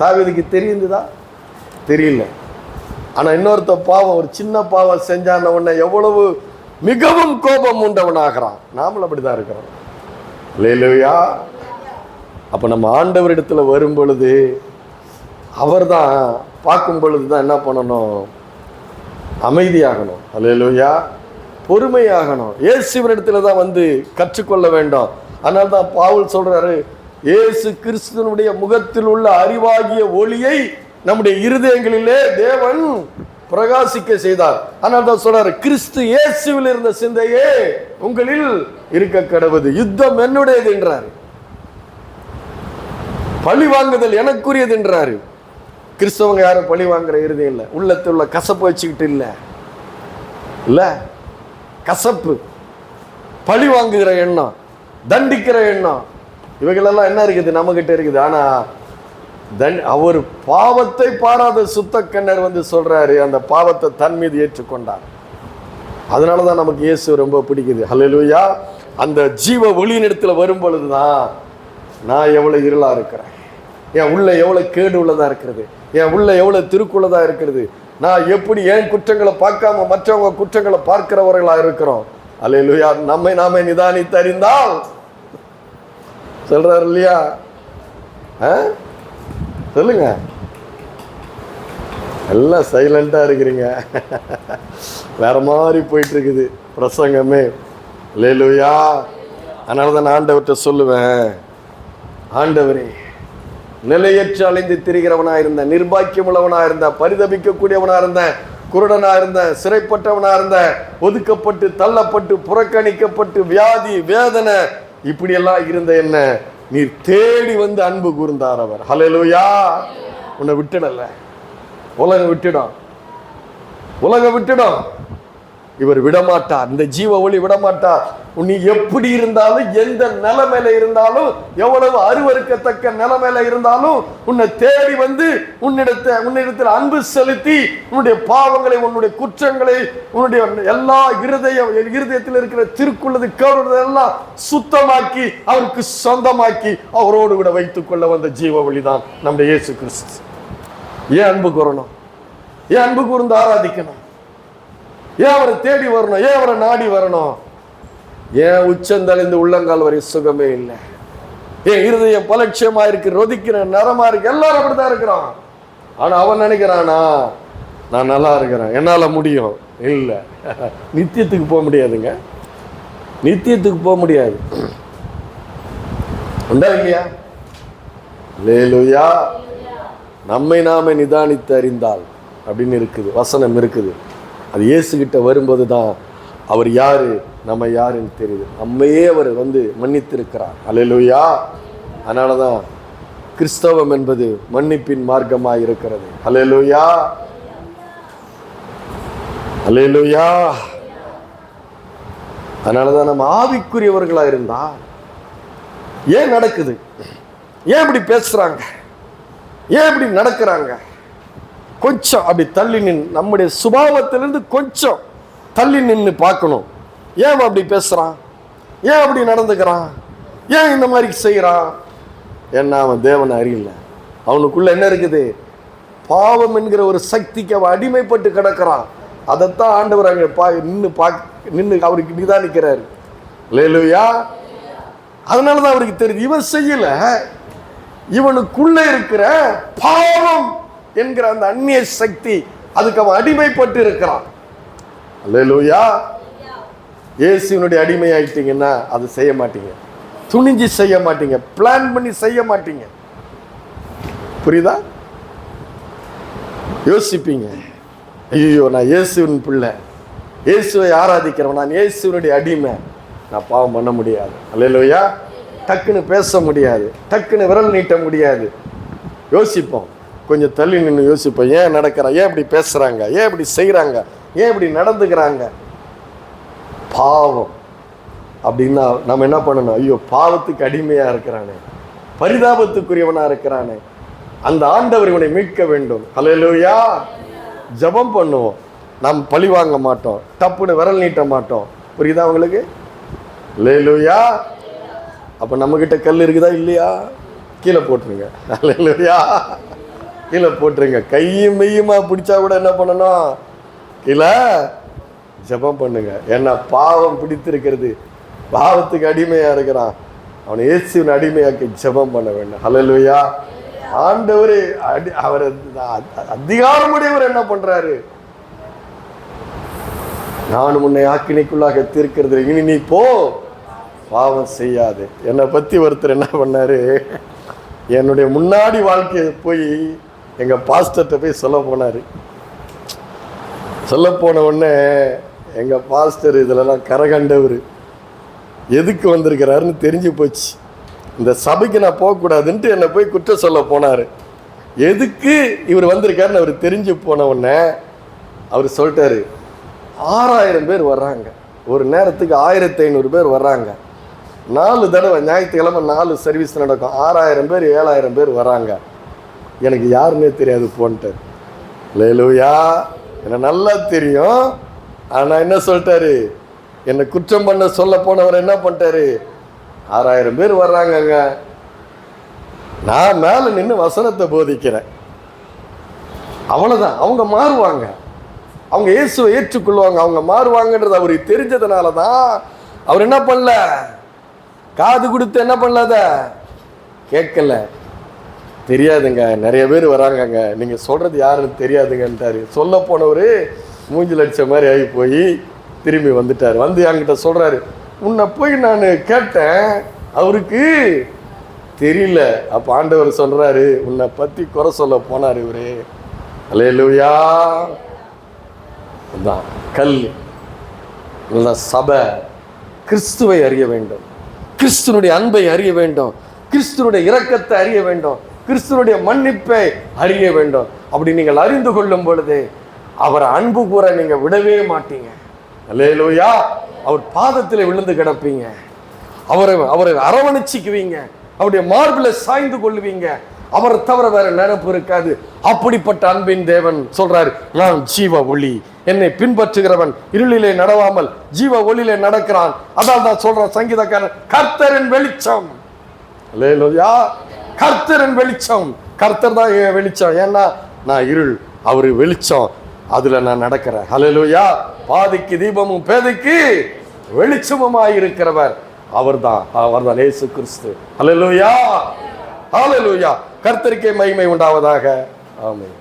தாவீதுக்கு தெரியுதுதா? தெரியல. ஆனா இன்னொருத்த பாவம், ஒரு சின்ன பாவம் செஞ்சான உடனே எவ்வளவு மிகவும் கோபம் உண்டவனாகிறான். நாமளும் அப்படிதான் இருக்கிறோம். அல்லேலூயா. அப்ப நம்ம ஆண்டவரிடத்துல வரும் பொழுது அவர் தான் பார்க்கும் பொழுதுதான் என்ன பண்ணணும்? அமைதியாகணும். அல்லேலூயா. பொறுமையாகணும். இயேசுவினிடத்துல தான் வந்து கற்றுக்கொள்ள வேண்டும். அதனால தான் பவுல் சொல்றாரு, இயேசு கிறிஸ்துவனுடைய முகத்தில் உள்ள அறிவாகிய ஒளியை நம்முடைய இருதயங்களிலே தேவன் பிரகாசிக்க செய்தார். அதனால தான் சொல்றாரு, கிறிஸ்து இயேசுவில் இருந்த சிந்தையே உங்களில் இருக்க கடவுது. யுத்தம் என்னுடையது என்றார், பழி வாங்குதல் எனக்குரியது என்றாரு. கிறிஸ்தவங்க யாரும் பழி வாங்குற இருதயம் இல்லை, உள்ளத்தில் உள்ள கசப்பு வச்சுக்கிட்டு இல்ல கசப்பு, பழி வாங்குகிற எண்ணம், தண்டிக்கிற எண்ணம், இவைகளெல்லாம் என்ன இருக்குது? நம்ம கிட்ட இருக்குது. ஆனா அவர் பாவத்தை பாராத சுத்த கண்ணர் வந்து சொல்றாரு, அந்த பாவத்தை தன் மீது ஏற்றுக்கொண்டார். அதனாலதான் நமக்கு இயேசு ரொம்ப பிடிக்குது. ஹல்லேலூயா. அந்த ஜீவ ஒளியின் இடத்துல வரும் பொழுதுதான் நான் எவ்வளவு இருளா இருக்கிறேன், என் உள்ள எவ்வளவு கேடு உள்ளதா இருக்கிறது, என் உள்ள எவ்வளவு திருக்குள்ளதா இருக்கிறது, நான் எப்படி என் குற்றங்களை பார்க்காம மற்றவங்க குற்றங்களை பார்க்கிறவர்களா இருக்கிறோம். அல்லேலூயா. நம்மை நாமே நிதானித்து அறிந்தால் சொல்றாரு இல்லையா? சொல்லுங்க. எல்லாம் சைலண்டா இருக்கிறீங்க. வேற மாதிரி போயிட்டு இருக்குது பிரசங்கமே. அல்லேலூயா. அதனாலதான் நான் ஆண்டவர்கிட்ட சொல்லுவேன், ஆண்டவரே, நிலையற்று அலைந்து திரிகிறவனா இருந்த, நிர்பாக்கியம் உள்ளவனா இருந்த, பரிதபிக்கக்கூடியவனா இருந்த, குருடனா இருந்த, சிறைப்பட்டவனா இருந்த, ஒதுக்கப்பட்டு தள்ளப்பட்டு புறக்கணிக்கப்பட்டு வியாதி வேதனை இப்படியெல்லாம் இருந்த என்ன நீர் தேடி வந்து அன்பு கூர்ந்தார் அவர். ஹல்லேலூயா. உன்னை விட்டுடல, உலகம் விட்டுடும், உலகம் விட்டுடும். இவர் விடமாட்டார், இந்த ஜீவ ஒளி விடமாட்டார். நீ எப்படி இருந்தாலும், எந்த நிலைமையில இருந்தாலும், எவ்வளவு அருவருக்கத்தக்க நிலைமையில இருந்தாலும் உன்னை தேடி வந்து உன்னிடத்தில் அன்பு செலுத்தி உன்னுடைய பாவங்களை, உன்னுடைய குற்றங்களை, உன்னுடைய எல்லா இருதயத்தில் இருக்கிற திருக்குள்ளது கேடுறது எல்லாம் சுத்தமாக்கி அவருக்கு சொந்தமாக்கி அவரோடு கூட வைத்துக் கொள்ள வந்த ஜீவ ஒளிதான் நம்முடைய இயேசு கிறிஸ்து. ஏன் அன்பு கூறணும்? ஏன் அன்பு கூர்ந்து ஆராதிக்கணும்? ஏன் அவரை தேடி வரணும்? ஏன் அவரை நாடி வரணும்? ஏன் உச்சந்தலைந்து உள்ளங்கால் வரை சுகமே இல்லை? ஏன் இருதயம் பலட்சியமா இருக்கு, ரொதிக்கிற நரமா இருக்கு, எல்லாரும் அப்படிதான் இருக்கிறான். ஆனா அவன் நினைக்கிறானா, நான் நல்லா இருக்கிறேன், என்னால முடியும். இல்ல, நித்தியத்துக்கு போக முடியாதுங்க, நித்தியத்துக்கு போக முடியாது. உண்டா இல்லையா? அல்லேலூயா. நம்மை நாமே நிதானித்து அறிந்தால் அப்படின்னு இருக்குது, வசனம் இருக்குது. அது இயேசுகிட்ட வரும்போது தான் அவர் யாரு, நம்ம யாருன்னு தெரியுது. நம்மையே அவர் வந்து மன்னித்திருக்கிறார். அல்லேலூயா. அதனால தான் கிறிஸ்தவம் என்பது மன்னிப்பின் மார்க்கமாக இருக்கிறது. அல்லேலூயா, அல்லேலூயா. அதனால தான் நம்ம ஆவிக்குரியவர்களாக இருந்தா ஏன் நடக்குது, ஏன் இப்படி பேசுறாங்க, ஏன் இப்படி நடக்கிறாங்க, கொஞ்சம் அப்படி தள்ளி நின்று நம்முடைய சுபாவத்திலிருந்து கொஞ்சம் தள்ளி நின்று பார்க்கணும். ஏன் அப்படி பேசுறான், ஏன் அப்படி நடந்துக்கிறான், ஏன் இந்த மாதிரி செய்யறான்? ஏன்னா அவன் தேவனை அறியல. அவனுக்குள்ள என்ன இருக்குது? பாவம் என்கிற ஒரு சக்திக்கு அவன் அடிமைப்பட்டு கிடக்கிறான். அதைத்தான் ஆண்டவர் அங்கே நின்று அவருக்கு நிதானிக்கிறாரு. அல்லேலூயா. அதனாலதான் அவருக்கு தெரியுது, இவன் செய்யல, இவனுக்குள்ள இருக்கிற பாவம் என்கிற அந்த அந்நிய சக்தி, அதுக்கு அவன் அடிமைப்பட்டு இருக்கிறான். அல்லேலூயா. இயேசுவினுடைய அடிமை ஆயிட்டீங்கன்னா அது செய்ய மாட்டீங்க, துணிஞ்சு செய்ய மாட்டீங்க, பிளான் பண்ணி செய்ய மாட்டீங்க. புரியுதா? யோசிப்பீங்க, ஐயோ நான் இயேசுவின் பிள்ளை, இயேசுவை ஆராதிக்கிறவன், நான் இயேசுவினுடைய அடிமை, நான் பாவம் பண்ண முடியாது. அல்லேலூயா. டக்குன்னு பேச முடியாது, டக்குன்னு விரல் நீட்ட முடியாது. யோசிப்போம், கொஞ்சம் தள்ளி நின்று யோசிப்போம். ஏன் நடக்கிறான், ஏன் இப்படி பேசுறாங்க, ஏன் இப்படி செய்கிறாங்க, ஏன் இப்படி நடந்துக்கிறாங்க? பாவம் அப்படின்னா நம்ம என்ன பண்ணணும்? ஐயோ பாவத்துக்கு அடிமையா இருக்கிறானே, பரிதாபத்துக்குரியவனா இருக்கிறானே, அந்த ஆண்டவர் இவனை மீட்க வேண்டும். அல்லேலூயா. ஜெபம் பண்ணுவோம், நாம் பழி வாங்க மாட்டோம், தப்புன்னு விரல் நீட்ட மாட்டோம். புரியுதா உங்களுக்கு? அல்லேலூயா. அப்ப நம்ம கிட்ட கல் இருக்குதா இல்லையா? கீழே போட்டுருங்க. அல்லேலூயா. கீழே போட்டுருங்க. கையும் மெய்யுமா பிடிச்சா கூட என்ன பண்ணணும்? கீழே ஜெபம் பண்ணுங்க. ஏன்னா பாவம் பிடித்திருக்கிறது, பாவத்துக்கு அடிமையா இருக்கிறான், அவனை இயேசுவின் அடிமையாக்கி ஜெபம் பண்ண வேண்டும். அல்லேலூயா. ஆண்டவர் அவர் அதிகாரமுடையவர் என்ன பண்றாரு? நான் உன்னை ஆக்கினைக்குள்ளாக தீர்க்கிறது, இனி நீ போ, பாவம் செய்யாது. என்னை பத்தி ஒருத்தர் என்ன பண்ணாரு, என்னுடைய முன்னாடி வாழ்க்கையை போய் எங்க பாஸ்டர்கிட்ட போய் சொல்ல போனாரு. சொல்ல போன உடனே எங்க பாஸ்டர் இதுலலாம் கரகண்டவர், எதுக்கு வந்திருக்கிறாருன்னு தெரிஞ்சு போச்சு. இந்த சபைக்கு நான் போகக்கூடாதுன்ட்டு என்னை போய் குற்றம் சொல்ல போனார். எதுக்கு இவர் வந்திருக்காருன்னு அவர் தெரிஞ்சு போன உடனே அவர் சொல்லிட்டாரு, 6000 பேர் வர்றாங்க, ஒரு நேரத்துக்கு 1500 பேர் வர்றாங்க, 4 தடவை ஞாயிற்றுக்கிழமை 4 சர்வீஸ் நடக்கும், 6000 பேர் 7000 பேர் வராங்க, எனக்கு யாருன்னே தெரியாது போன்ட்டார். அல்லேலூயா. எனக்கு நல்லா தெரியும். ஆனால் என்ன சொல்லிட்டாரு, என்னை குற்றம் பண்ண சொல்ல போனவர் என்ன பண்ணிட்டாரு, 6000 பேர் வர்றாங்கங்க, நான் மேலே நின்று வசனத்தை போதிக்கிறேன், அவ்வளவுதான். அவங்க மாறுவாங்க, அவங்க இயேசுவை ஏற்றுக்கொள்வாங்க, அவங்க மாறுவாங்கன்றது அவருக்கு தெரிஞ்சதுனால தான் அவர் என்ன பண்ணல, காது கொடுத்து என்ன பண்ணல, கேட்கல. தெரியாதுங்க, நிறைய பேர் வராங்கங்க, நீங்க சொல்றது யாருன்னு தெரியாதுங்கன்ட்டாரு. சொல்ல போனவரு மூஞ்சில் அடிச்ச மாதிரி ஆகி போய் திரும்பி வந்துட்டார். வந்து என்கிட்ட சொல்றாரு, உன்னை போய் நான் கேட்டேன், அவருக்கு தெரியல. அப்ப ஆண்டவர் சொல்றாரு, உன்னை பத்தி குறை சொல்ல போனார் இவரு. அல்லேலூயா. அதான் கல் சபை கிறிஸ்துவை அறிய வேண்டும், கிறிஸ்துனுடைய அன்பை அறிய வேண்டும், கிறிஸ்துனுடைய இரக்கத்தை அறிய வேண்டும், கிறிஸ்துனுடைய மன்னிப்பை அறிய வேண்டும். அப்படி நீங்கள் அறிந்து கொள்ளும் பொழுது அவரை அன்பு கூற நீங்க விடவே மாட்டீங்க. அல்லேலூயா. அவர் பாதத்தில் விழுந்து கிடப்பீங்க, அவரை அரவணைச்சிக்குவீங்க, அவருடைய மார்பில் சாய்ந்து கொள்வீங்க. அவரை தவிர வேற நினைப்பு இருக்காது. அப்படிப்பட்ட அன்பின் தேவன் சொல்றாரு, நான் ஜீவ ஒளி, என்னை பின்பற்றுகிறவன் இருளிலே நடவாமல் ஜீவ ஒளியிலே நடக்கிறான். அதான் தான் சொல்ற சங்கீதக்காரன், கர்த்தரின் வெளிச்சம். அல்லேலூயா. கர்த்தரின் வெளிச்சம், கர்த்தர் தான் வெளிச்சம். ஏன்னா நான் இருள், அவரு வெளிச்சம், அதுல நான் நடக்கிறேன். அல்லேலூயா. பாதிக்கு தீபமும் பேதைக்கு வெளிச்சமுமாய் இருக்கிறவர் அவர்தான் இயேசு கிறிஸ்து. அல்லேலூயா. அல்லேலூயா. கர்த்தருக்கே மகிமை உண்டாவதாக. ஆமென்.